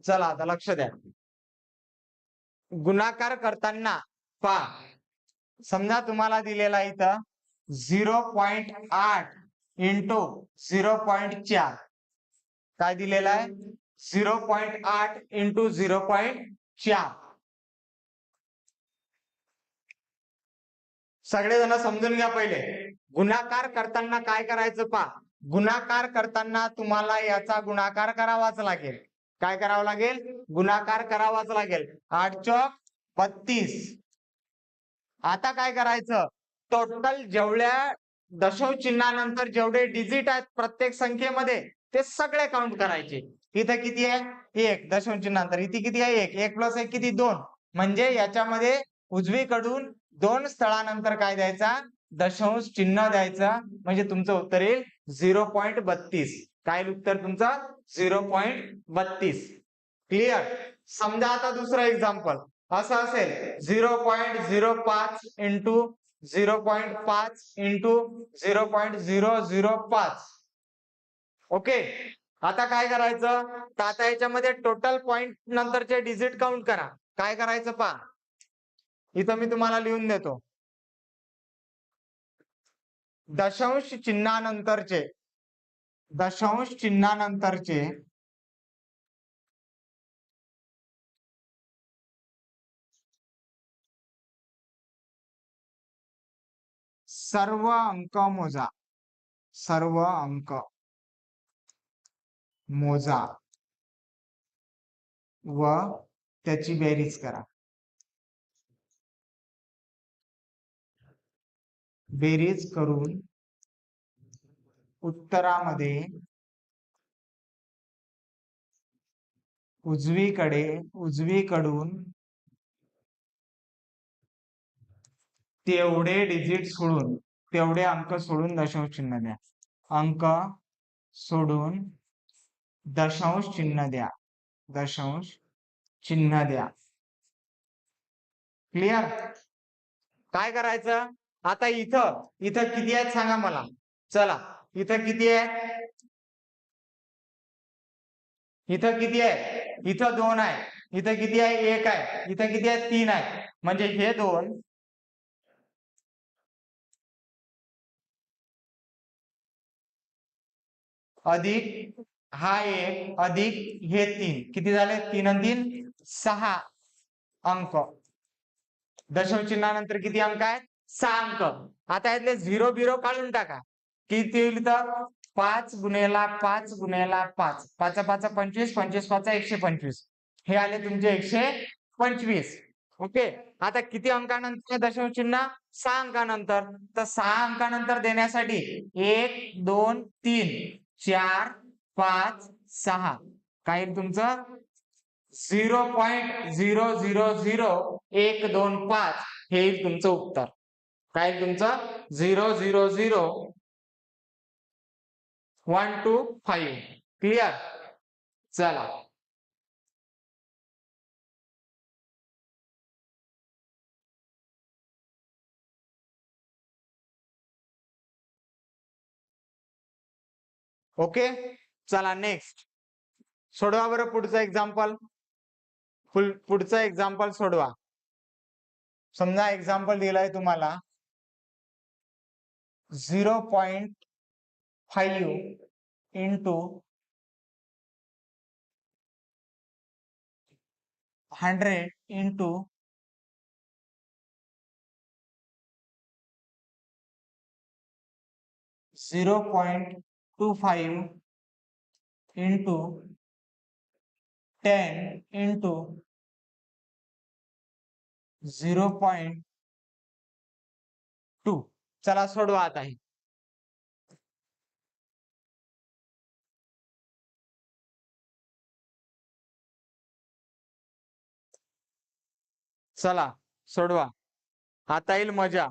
चला आता लक्ष द्या. गुणाकार करताना पहा, समजा तुम्हाला दिलेला इथं 0.8 इंटू 0.4 काय दिलेला आहे? 0.8 इंटू 0.4. सगळेजण समजून घ्या. पहिले गुणाकार करताना काय करायचं पहा. गुणाकार करताना तुम्हाला याचा गुणाकार करावाच लागेल. काय करावं लागेल? गुणाकार करावाच लागेल. 8 चौक 32. आता काय करायचं? टोटल जेवढ्या दशांश चिन्हानंतर जेवढे डिजिट आहेत प्रत्येक संख्येमध्ये ते सगळे काउंट करायचे. इथं किती आहे? 1. दशांश चिन्हानंतर इथे किती आहे? 1. 1 प्लस 1 किती? 2. म्हणजे याच्यामध्ये उजवीकडून 2 स्थळानंतर काय द्यायचा? दशांश चिन्ह द्यायचा. म्हणजे तुमचं उत्तर येईल 0.32. काय उत्तर तुमचं? 0.32. क्लिअर? समजा आता दुसरं एक्झाम्पल असं असेल 0.05 इंटू 0.5 इंटू 0.005. ओके. आता काय करायचं? तर आता याच्यामध्ये टोटल पॉइंट नंतरचे डिजिट काउंट करा. काय करायचं पहा. इथं मी तुम्हाला लिहून देतो. दशांश चिन्हानंतरचे सर्व अंक मोजा. सर्व अंक मोजा व त्याची बेरीज करा. बेरीज करून उत्तरामध्ये उजवीकडून तेवढे डिजिट सोडून, तेवढे अंक सोडून दशांश चिन्ह द्या. अंक सोडून दशांश चिन्ह द्या. दशांश चिन्ह द्या. क्लिअर? काय करायचं? आता इथं किती आहेत सांगा मला. चला इथं किती आहे? इथं किती आहे? इथं 2 आहे. इथं किती आहे? 1 आहे. इथं किती आहे? 3 आहे. म्हणजे हे 2 अधिक हा 1 अधिक हे 3 किती झाले? 3 आणि 3 6 अंक. दशांश चिन्हानंतर किती अंक आहेत? 6 अंक. आता यातले 0 बिरो काढून टाका. किती येईल तर? 5 गुणेला 5 गुणेला 5. 5 5 25, 25 5 125. हे आले तुमचे 125. ओके. आता किती अंकानंतर दशांश चिन्ह? 6 अंकानंतर. तर 6 अंकानंतर देण्यासाठी 1 2 3 4 5 6 काय तुमचं? 0.000125 हे येईल तुमचं उत्तर. काय तुमचं? 0.00125. क्लिअर? चला ओके. चला नेक्स्ट सोडवा बरं पुढचं एक्झाम्पल. पुढचं एक्झाम्पल सोडवा. समजा एक्झाम्पल दिलाय तुम्हाला 0.5 इंटू 100 इंटू 0.25 इंटू 10 इंटू 0.2. चला सोडवा आता हे. चला सोडवा. आता येईल मजा.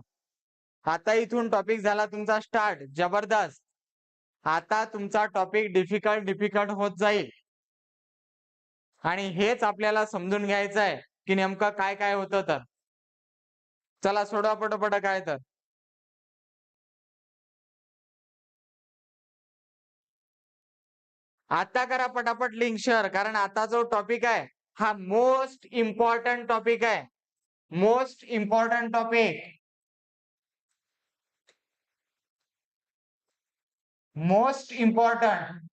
आता इथून टॉपिक झाला तुमचा स्टार्ट. जबरदस्त. आता तुमचा टॉपिक डिफिकल्ट होत जाईल आणि हेच आपल्याला समजून घ्यायचं आहे की नेमकं काय काय होतं. तर चला सोडवा पटपट. काय तर आता करा पटापट लिंक शेअर, कारण आता जो टॉपिक आहे हा मोस्ट इम्पॉर्टंट टॉपिक आहे. Most important topic. Most important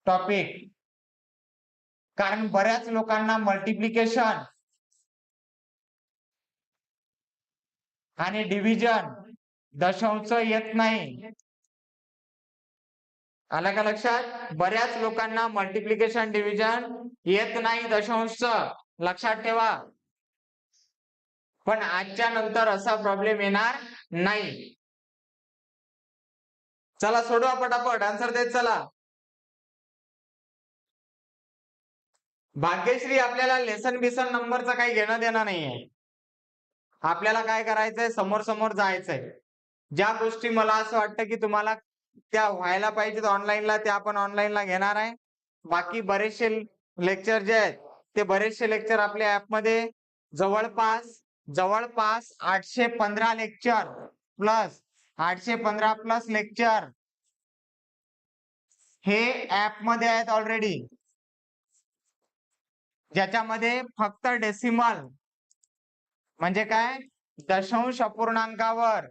topic. कारण बऱ्याच लोकांना मल्टिप्लिकेशन आणि डिव्हिजन दशांश येत नाही. आलं का लक्षात? बऱ्याच लोकांना मल्टिप्लिकेशन डिव्हिजन येत नाही दशांश. लक्षात ठेवा. पण आजच्या नंतर असा प्रॉब्लेम येणार नाही. चला सोडवा पटापट. आन्सर देत चला. भाग्यश्री, आपल्याला लेसन बिसन नंबरचं काही घेणं देणं नाहीये. आपल्याला काय करायचंय, समोर समोर जायचंय. ज्या गोष्टी मला असं वाटतं की तुम्हाला त्या व्हायला पाहिजेत ऑनलाईनला, त्या आपण ऑनलाईनला घेणार आहे. बाकी बरेचसे लेक्चर जे आहेत ते बरेचसे लेक्चर आपल्या ऍपमध्ये जवळपास 815 लेक्चर प्लस 815 प्लस लेक्चर हे ऍप मध्ये आहेत ऑलरेडी, ज्याच्यामध्ये फक्त डेसिमल म्हणजे काय दशांश अपूर्णांकावर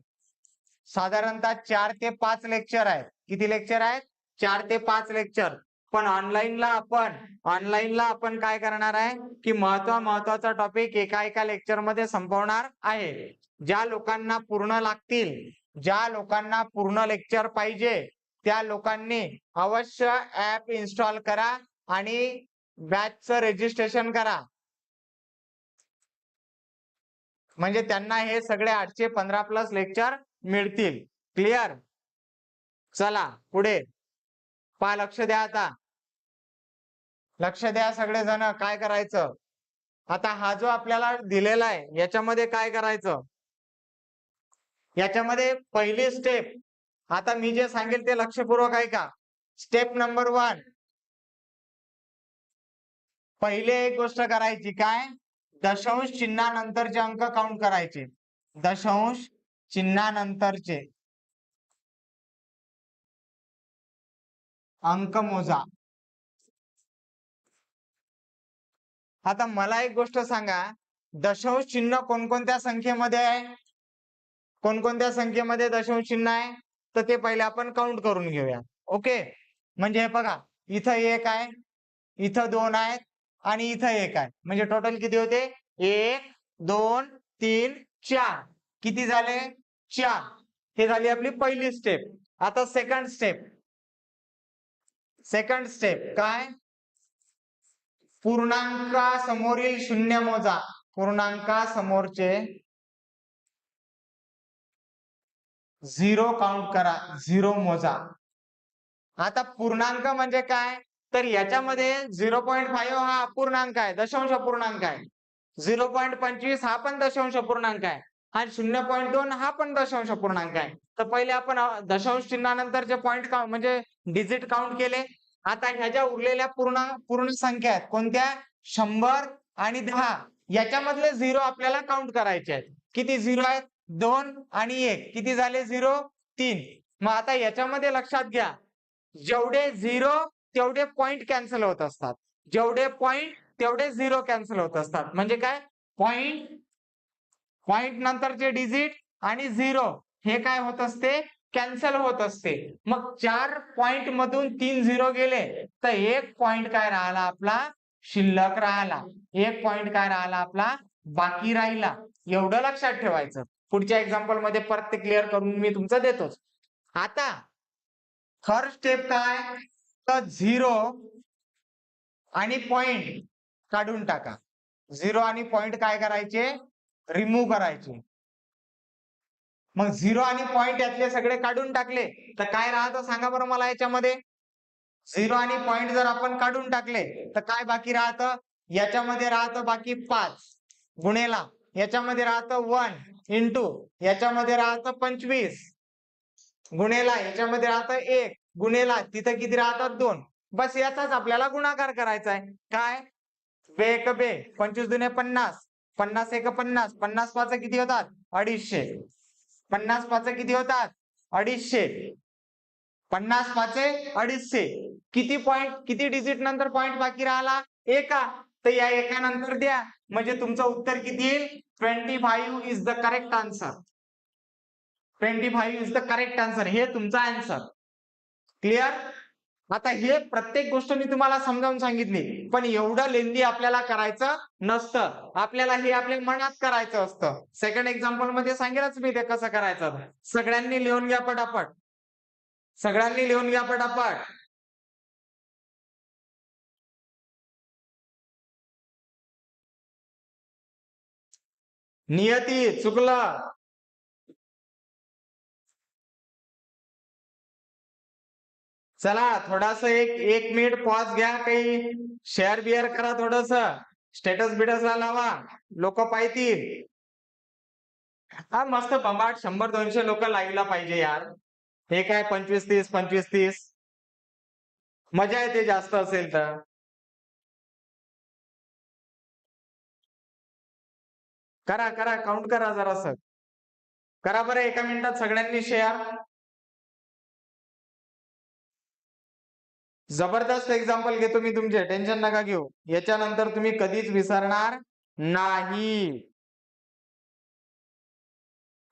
साधारणतः 4 ते 5 लेक्चर आहेत. किती लेक्चर आहेत? 4 ते 5 लेक्चर. पण ऑनलाईनला आपण काय करणार आहे की महत्वाचा टॉपिक एका लेक्चर मध्ये संपवणार आहे. ज्या लोकांना पूर्ण लागतील, ज्या लोकांना पूर्ण लेक्चर पाहिजे, त्या लोकांनी अवश्य ऍप इन्स्टॉल करा आणि बॅचचं रजिस्ट्रेशन करा. म्हणजे त्यांना हे सगळे 815 प्लस लेक्चर मिळतील. क्लिअर? चला पुढे पहा. लक्ष द्या. आता लक्ष द्या सगळेजण. काय करायचं आता, हा जो आपल्याला दिलेला आहे याच्यामध्ये काय करायचं, याच्यामध्ये पहिली स्टेप, आता मी जे सांगेल ते लक्षपूर्वक ऐका. स्टेप नंबर 1, पहिले एक गोष्ट करायची. काय? दशांश चिन्हानंतरचे अंक काउंट करायचे. दशांश चिन्हानंतरचे अंक मोजा. आता मला एक गोष्ट सांगा, दशांश चिन्ह कोणकोणत्या संख्येमध्ये आहे? कोणकोणत्या संख्येमध्ये दशांश चिन्ह आहे? तर ते पहिले आपण काउंट करून घेऊया. ओके. म्हणजे हे बघा, इथं 1 आहे, इथं 2 आहेत आणि इथं 1 आहे. म्हणजे टोटल किती होते? 1 2 3 4. किती झाले? 4. हे झाली आपली पहिली स्टेप. आता सेकंड स्टेप काय? पूर्णांकासमोरील शून्य मोजा. पूर्णांकासमोरचे 0 काउंट करा. 0 मोजा. आता पूर्णांक म्हणजे काय? तर याच्यामध्ये 0.5 हा अपूर्णांक आहे, दशांश अपूर्णांक आहे. 0.25 हा पण दशांश अपूर्णांक आहे आणि 0.2 हा पण दशांश अपूर्णांक आहे. तर पहिले आपण दशांश चिन्हानंतरचे पॉइंट म्हणजे डिजिट काउंट केले. आता ह्या ज्या उरलेल्या पूर्ण संख्या आहेत कोणत्या? 100 आणि 10. याच्यामधले 0 आपल्याला काउंट करायचे आहेत. किती 0 आहेत? 2 आणि 1. किती झाले? 0 3. मग आता याच्यामध्ये लक्षात घ्या, जेवढे 0 तेवढे पॉइंट कॅन्सल होत असतात. जेवढे पॉइंट तेवढे 0 कॅन्सल होत असतात. म्हणजे काय? पॉइंट नंतरचे डिजिट आणि 0 हे काय होत असते? कॅन्सल होत असते. मग 4 पॉइंट मधून 3 0 गेले तर 1 पॉइंट काय राहिला आपला? शिल्लक राहिला. 1 पॉइंट काय राहिला आपला? बाकी राहिला एवढं लक्षात ठेवायचं. पुढच्या एक्झाम्पल मध्ये परत ते क्लिअर करून मी तुमचं देतोच. आता थर्ड स्टेप काय, तर 0 आणि पॉइंट काढून टाका. 0 आणि पॉइंट काय करायचे, रिमूव्ह करायचे. मग 0 आणि पॉइंट यातले सगळे काढून टाकले तर काय राहतं सांगा बरं मला याच्यामध्ये. 0 आणि पॉइंट जर आपण काढून टाकले तर काय बाकी राहतं, याच्यामध्ये राहतं बाकी 5 गुणेला याच्यामध्ये राहतं 1 इंटू याच्यामध्ये राहतं 25 गुणेला याच्यामध्ये राहतं 1 गुणेला तिथं किती राहतात 2. बस याचाच आपल्याला गुणाकार करायचा आहे. काय, बे एक बे 25 दुने 50, 50 एक 50, 50 पाच किती होतात 250, 50 पाच किती होतात 250, 50 पाचे 250. किती पॉइंट किती डिजिट नंतर पॉइंट बाकी राहिला, एका. तर या एका नंतर द्या म्हणजे तुमचं उत्तर किती येईल, 25 is the correct answer. 25 is the correct answer, हे तुमचा आन्सर. क्लिअर. आता हे प्रत्येक गोष्ट मी तुम्हाला समजावून सांगितली पण एवढं लेंदी आपल्याला करायचं नसतं. आपल्याला हे आपल्या मनात करायचं असतं. सेकंड एक्झाम्पल मध्ये सांगेलच मी ते कसं करायचं. सगळ्यांनी लिहून घ्या पटापट, सगळ्यांनी लिहून घ्या पटापट. नियती चुकलं. चला थोडासा एक मिनिट पॉज घ्या, काही शेअर बिअर करा, थोडस स्टेटस बिटस लावा, लोक पाहतील. हा मस्त बंबाट 100-200 लोक लाईव्हला पाहिजे यार. हे काय 25-30 25-30 मजा येते जास्त असेल तर. करा करा काउंट करा जरासं. करा बरं एका मिनिटात सगळ्यांनी शेअर. जबरदस्त एक्झाम्पल घेतो मी तुमचे, टेन्शन नका घेऊ. याच्यानंतर तुम्ही कधीच विसरणार नाही,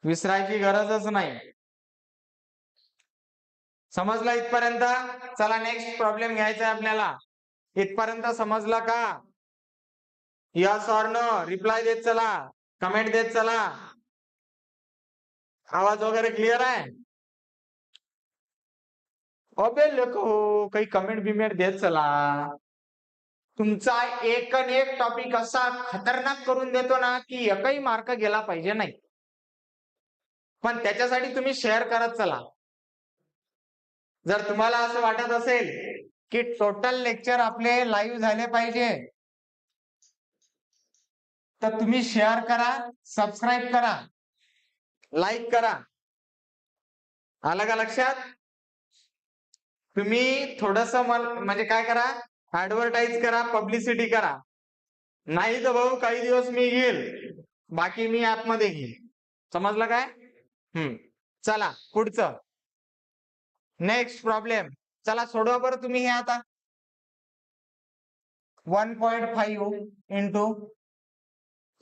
विसरायची गरजच नाही. समजला इथपर्यंत. चला नेक्स्ट प्रॉब्लेम घ्यायचा आहे आपल्याला. इथपर्यंत समजला का, यस ऑर नो रिप्लाय देत चला, कमेंट देत चला. आवाज वगैरे क्लिअर आहे. अबे लोक काही कमेंट बिमेंट देत चला. तुमचा एक टॉपिक असा खतरनाक करून देतो ना की एकही मार्क गेला पाहिजे नाही, पण त्याच्यासाठी तुम्ही शेअर करत चला. जर तुम्हाला असं वाटत असेल की टोटल लेक्चर आपले लाईव्ह झाले पाहिजे तर तुम्ही शेअर करा, सबस्क्राईब करा, लाईक करा. आलं का लक्षात. तुम्ही थोडस म्हणजे काय करा, ऍडव्हर्टाईज करा, पब्लिसिटी करा. नाही तर भाऊ काही दिवस मी घेईल, बाकी मी ऍपमध्ये घेईल. समजलं काय. चला पुढचं नेक्स्ट प्रॉब्लेम. चला सोडवा बरं तुम्ही हे आता. 1.5 इंटू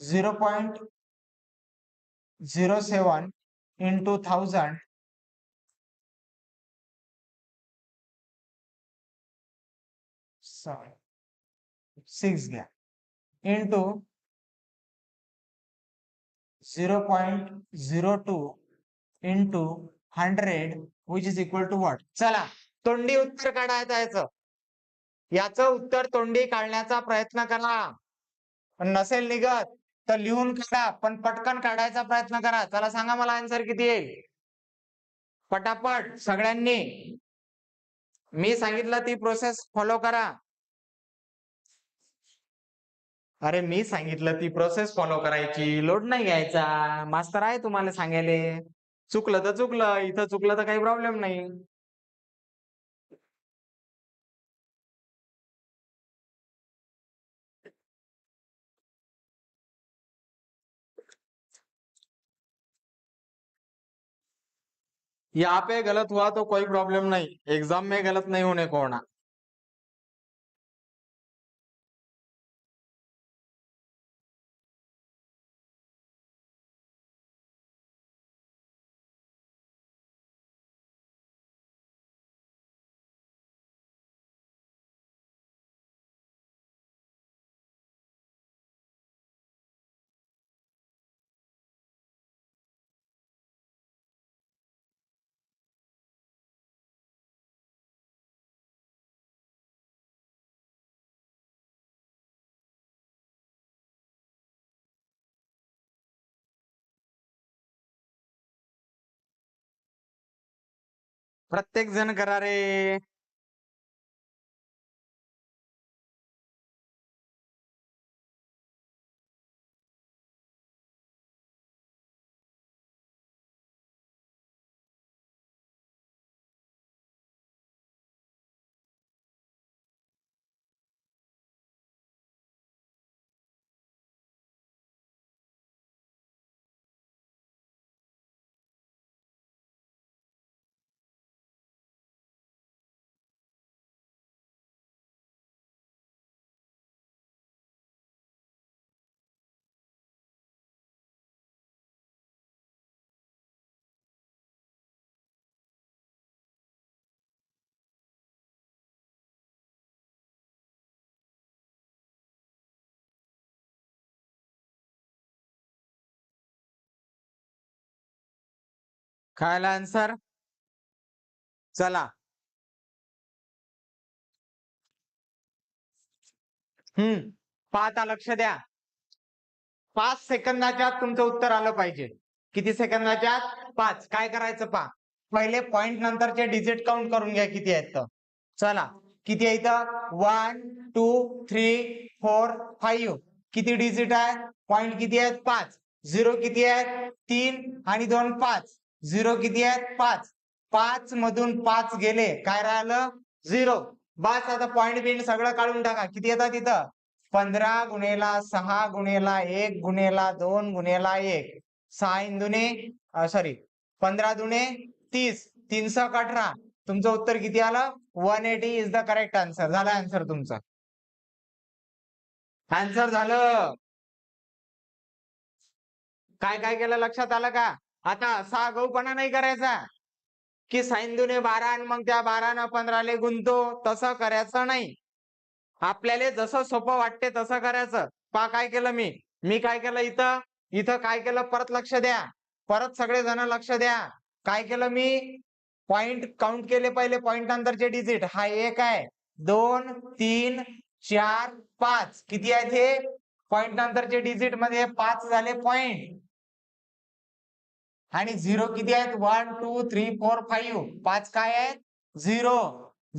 0.07 इंटू 1000 6 घ्या into 0.02 into 100 which is equal to what. चला तोंडी उत्तर काढायचं याचं. याचं उत्तर तोंडी काढण्याचा प्रयत्न करा. पण नसेल निघत तर लिहून काढा, पण पटकन काढायचा प्रयत्न करा. चला सांगा मला आन्सर किती येईल पटापट सगळ्यांनी. मी सांगितलं ती प्रोसेस फॉलो करा. अरे मी सांगितलं ती प्रोसेस फॉलो करायची, लोड नाही घ्यायचा. मास्तर आहे तुम्हाला सांगायले. चुकलं तर चुकलं, इथं चुकलं तर काही प्रॉब्लेम नाही. यहाँ पे गलत हुआ तो कोई प्रॉब्लम नहीं, एग्जाम में गलत नहीं होने को होना. प्रत्येक जण करा रे. काय आला आन्सर? चला. पाहता लक्ष द्या. 5 सेकंदाच्या आत तुमचं उत्तर आलं पाहिजे. किती सेकंदाच्या आत? 5. काय करायचं पहा. पहिले पॉइंट नंतरचे डिजिट काउंट करून घ्या किती आहेत तर. चला किती आहे इथं? 1 2 3 4 5. किती डिजिट आहे? पॉइंट किती आहेत? 5. झिरो किती आहेत? 3 आणि 2 5. झिरो किती आहेत? 5. 5 मधून 5 गेले, काय राहिलं? 0. बस आता पॉइंट बिंट सगळं काढून टाका. किती येतात तिथं? 15 गुणेला 6 गुणेला 1 गुणेला 2 गुणेला 1. 6 इंदुने सॉरी 15 दुने 30. 3 सहक 18. तुमचं उत्तर किती आलं? 180 इज द करेक्ट आन्सर. झालं आन्सर तुमचं. आन्सर झालं. काय काय केलं लक्षात आलं का? आता असा आगाऊपणा नाही करायचा की साइन दुने 12 आणि मग त्या 12 न 15 ले गुणतो. तसं करायचं नाही. आपल्याला जसं सोपं वाटते तसं करायचं. पहा काय केलं मी काय केलं इथं इथं काय केलं परत लक्ष द्या. परत सगळे जण लक्ष द्या. काय केलं मी? पॉइंट काउंट केले पहिले पॉइंट नंतरचे डिजिट. हा 1 आहे, 2 3 4 5. किती आहेत हे? पॉइंट नंतरचे डिजिट मध्ये 5 झाले पॉइंट. आणि 0 किती आहेत? 1 2 3 4 5. 5 काय आहेत? 0.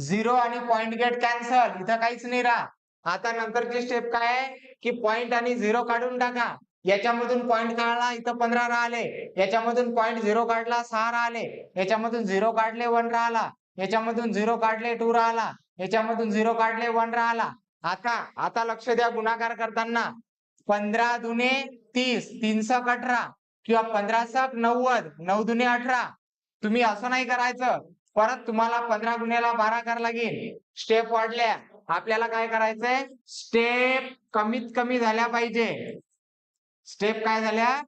0 आणि पॉइंट गेट कॅन्सल. इथं काहीच नाही राहा. आता नंतरची स्टेप काय आहे की पॉइंट आणि 0 काढून टाका. याच्यामधून पॉइंट काढला, इथं 15 राहिले. याच्यामधून पॉइंट 0 काढला, 6 राहिले. याच्यामधून 0 काढले, 1 राहिला. याच्यामधून 0 काढले, 2 राहिला. याच्यामधून 0 काढले, 1 राहिला. आता लक्ष द्या गुणाकार करताना. 15 दुने 30. 3 सहक 18 किंवा 15 सहक 90. 9 दुने 18. तुम्ही असं नाही करायचं. परत तुम्हाला 15 गुणेला 12 करावं लागेल. स्टेप वाढल्या. आपल्याला काय करायचंय? स्टेप कमीत कमी झाल्या पाहिजे. स्टेप काय झाल्या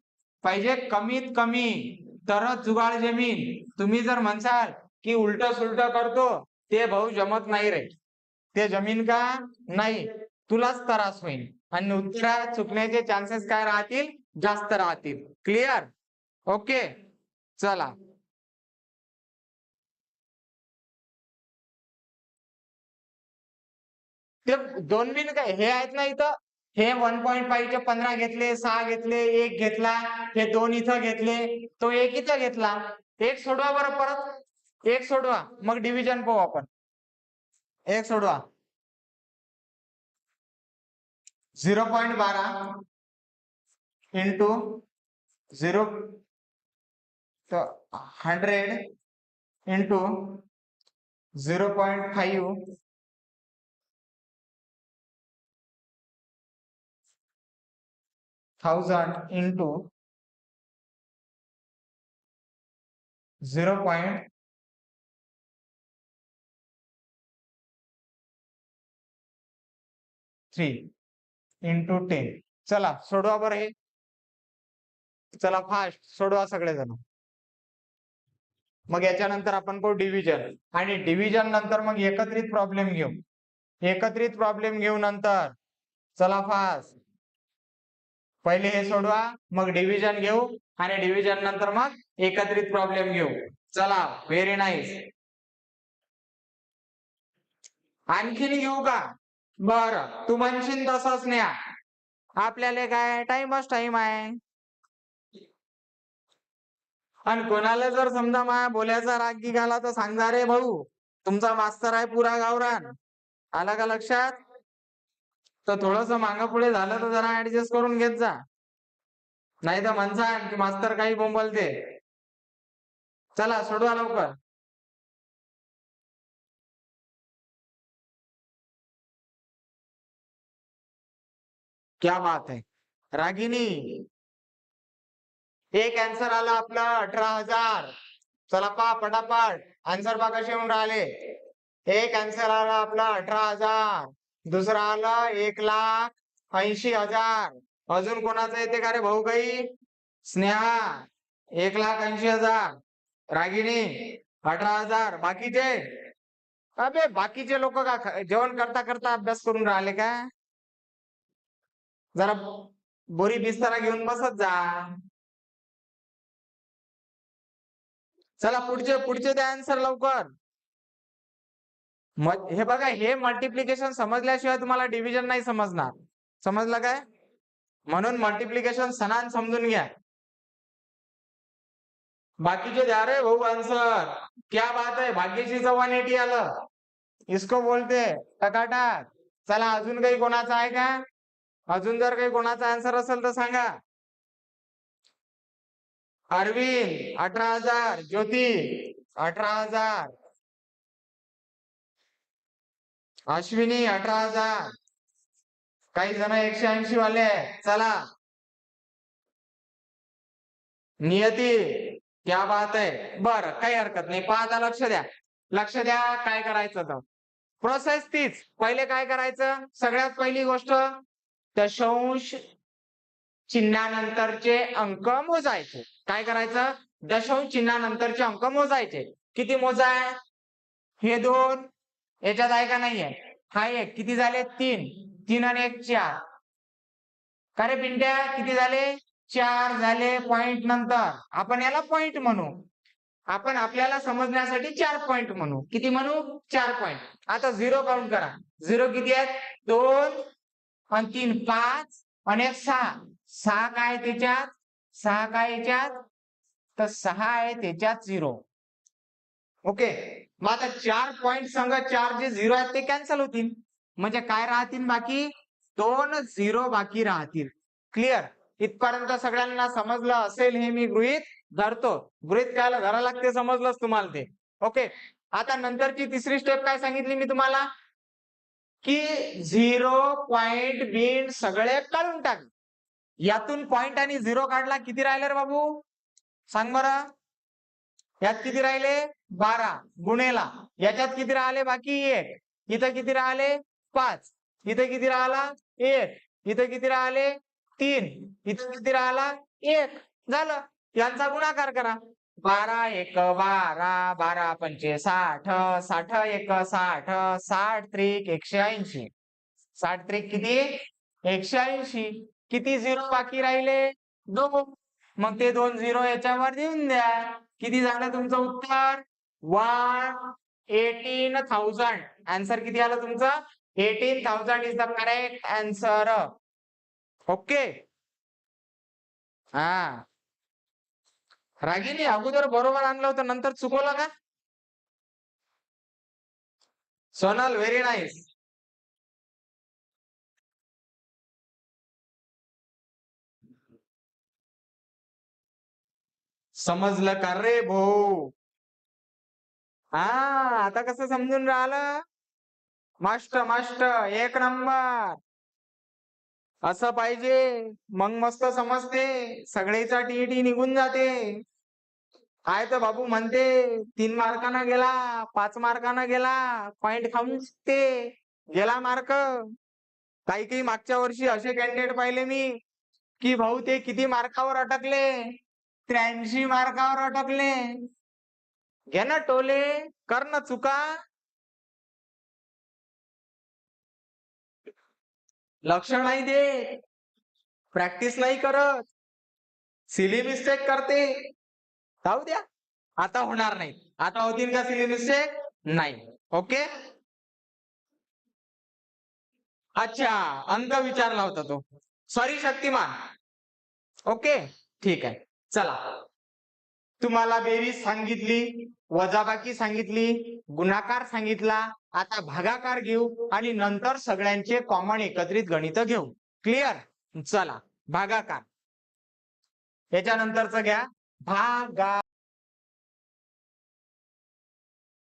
पाहिजे? कमीत कमी. तरच जुगाड जमीन. तुम्ही जर म्हणसाल की उलट सुलट करतो, ते भाऊ जमत नाही रे. ते जमीन का नाही. तुलाच त्रास होईल आणि उत्तर चुकण्याचे चान्सेस काय राहतील? जास्त राहतील. क्लिअर? ओके चला. ते 2 मिनिट काय हे आहेत ना इथं. हे 1.5 चे 15 घेतले, 6 घेतले, 1 घेतला. हे 2 इथं घेतले, तो 1 इथं घेतला. 1 सोडवा बरं परत. 1 सोडवा मग डिव्हिजन पाहू आपण. 1 सोडवा. 0.12 इंटू 0 100 इंटू 0.5 1000 इंटू 0.3 इंटू 10. चला सोडवा बरं हे. चला फास्ट सोडवा सगळेजण. मग याच्यानंतर आपण पाहू डिव्हिजन. आणि डिव्हिजन नंतर मग एकत्रित प्रॉब्लेम घेऊ. एकत्रित प्रॉब्लेम घेऊ नंतर. चला फास्ट. पहिले हे सोडवा, मग डिव्हिजन घेऊ आणि डिव्हिजन नंतर मग एकत्रित प्रॉब्लेम घेऊ. चला व्हेरी नाईस. आणखीन घेऊ का? बर तू म्हणशील तसंच न्या. आपल्याला काय टाइमच टाइम आहे. आणि कोणाला जर समजा माया बोलायचा राग निघाला तर सांगा रे भाऊ, तुमचा मास्तर आहे पुरा गावरान. आला का लक्षात? तर थोडस मागं पुढे झालं तर जरा ऍडजस्ट करून घेत जा, नाही तर म्हणसान की मास्तर काही बोंबलते. चला सोडवा लवकर. क्या बात है रागिनी. एक आन्सर आला आपला 18,000. चला पा पटापट आन्सर पा कसे येऊन राहिले. एक आन्सर आला आपला 18,000. दुसरा आला 1,80,000. अजून कोणाचं येते का रे भाऊ काही? स्नेहा 1,80,000. रागिनी 18,000. बाकीचे? अबे बाकीचे लोक का जेवण करता करता अभ्यास करून राहिले का? जरा बोरी बिस्तारा घेऊन बसत जा. चला पुढचे पुढचे द्या आन्सर लवकर. हे बघा, हे मल्टिप्लिकेशन समजल्याशिवाय तुम्हाला डिव्हिजन नाही समजणार. समजलं काय? म्हणून मल्टिप्लिकेशन सणान समजून घ्या. बाकीचे द्या रे भाऊ आन्सर. क्या बात आहे, भाग्यशी 180 आलं. इसको बोलते टकाटक. चला अजून काही कोणाचा आहे का? अजून जर काही कोणाचा आन्सर असेल तर सांगा. अरविंद 18,000. ज्योती 18,000. अश्विनी 18,000. काही जण 180 वाले आहे. चला नियती क्या बात आहे. बर काही हरकत नाही. पाहता लक्ष द्या, लक्ष द्या. काय करायचं तर प्रोसेस तीच. पहिले काय करायचं? सगळ्यात पहिली गोष्ट दशांश चिन्हानंतरचे अंक मोजायचे. काय करायचं? दशांश चिन्हानंतरचे अंक मोजायचे. किती मोजाय? हे 2 याच्यात आहे का नाहीये? हा 1. किती झाले? 3. 3 आणि 1 4. का रे पिंट्या किती झाले? 4 झाले. पॉइंट नंतर आपण याला पॉइंट म्हणू. आपण आपल्याला समजण्यासाठी 4 पॉइंट म्हणू. किती म्हणू? 4 पॉइंट. आता 0 काउंट करा. 0 किती आहेत? 2 आणि 3 5 आणि 1 6. 6 काय त्याच्यात? 6 काय याच्यात? तर 6 आहे त्याच्यात 0. ओके. मग आता 4 पॉइंट संग 4 जे 0 आहेत ते कॅन्सल होतील. म्हणजे काय राहतील बाकी? 2 0 बाकी राहतील. क्लिअर? इथपर्यंत सगळ्यांना समजलं असेल हे मी गृहीत धरतो. गृहीत कायला धरा लागते समजलंच तुम्हाला ते. ओके. आता नंतरची तिसरी स्टेप काय सांगितली मी तुम्हाला? की 0 पॉइंट बिन सगळे काढून टाक. यातून पॉइंट आणि 0 काढला, किती राहिले रे बाबू? सांग बरं. यात किती राहिले? 12 गुणेला. याच्यात किती राहिले बाकी? 1. इथं किती राहिले? 5. इथं किती राहिला? 1. इथं किती राहिले? 3. इथं किती राहिला? 1. झालं. यांचा गुणाकार करा. 12 1 12, 12 पंचे 60, 60 1 60, 60 त्रिक 180. 60 त्रिक किती? 180. किती 0 बाकी राहिले? 2. मग ते 2 0 याच्यावर देऊन द्या. किती झालं तुमचं उत्तर? 118,000. आन्सर किती आलं तुमचं? 18,000 is the correct answer. Okay. हा रागिनी अगोदर बरोबर आणलं होतं, नंतर चुकवलं का? Sonal very nice. समजलं का रे भाऊ? हा आता कसं समजून राहिलं? मस्त मस्त, एक नंबर. असं पाहिजे, मग मस्त समजते. सगळेचा टीईटी निघून जाते. काय तर बाबू म्हणते 3 मार्कानं गेला, 5 मार्कानं गेला, पॉइंट खाऊन ते गेला मार्क. काही काही मागच्या वर्षी असे कॅन्डिडेट पाहिले मी की भाऊ ते किती मार्कावर अटकले? 83 मार्कावर अटकले. घे ना टोले, कर ना चुका. लक्ष नाही देत, प्रॅक्टिस नाही करत, सिली मिस्टेक करते. जाऊ द्या, आता होणार नाही. आता होतील का सिली मिस्टेक? नाही. ओके. अच्छा, अंक विचारला होता तो. सॉरी शक्तिमान. ओके ठीक आहे. चला तुम्हाला बेरीज सांगितली, वजाबाकी सांगितली, गुणाकार सांगितला. आता भागाकार घेऊ आणि नंतर सगळ्यांचे कॉमन एकत्रित गणित घेऊ. क्लिअर? चला भागाकार. याच्यानंतरच घ्या भागा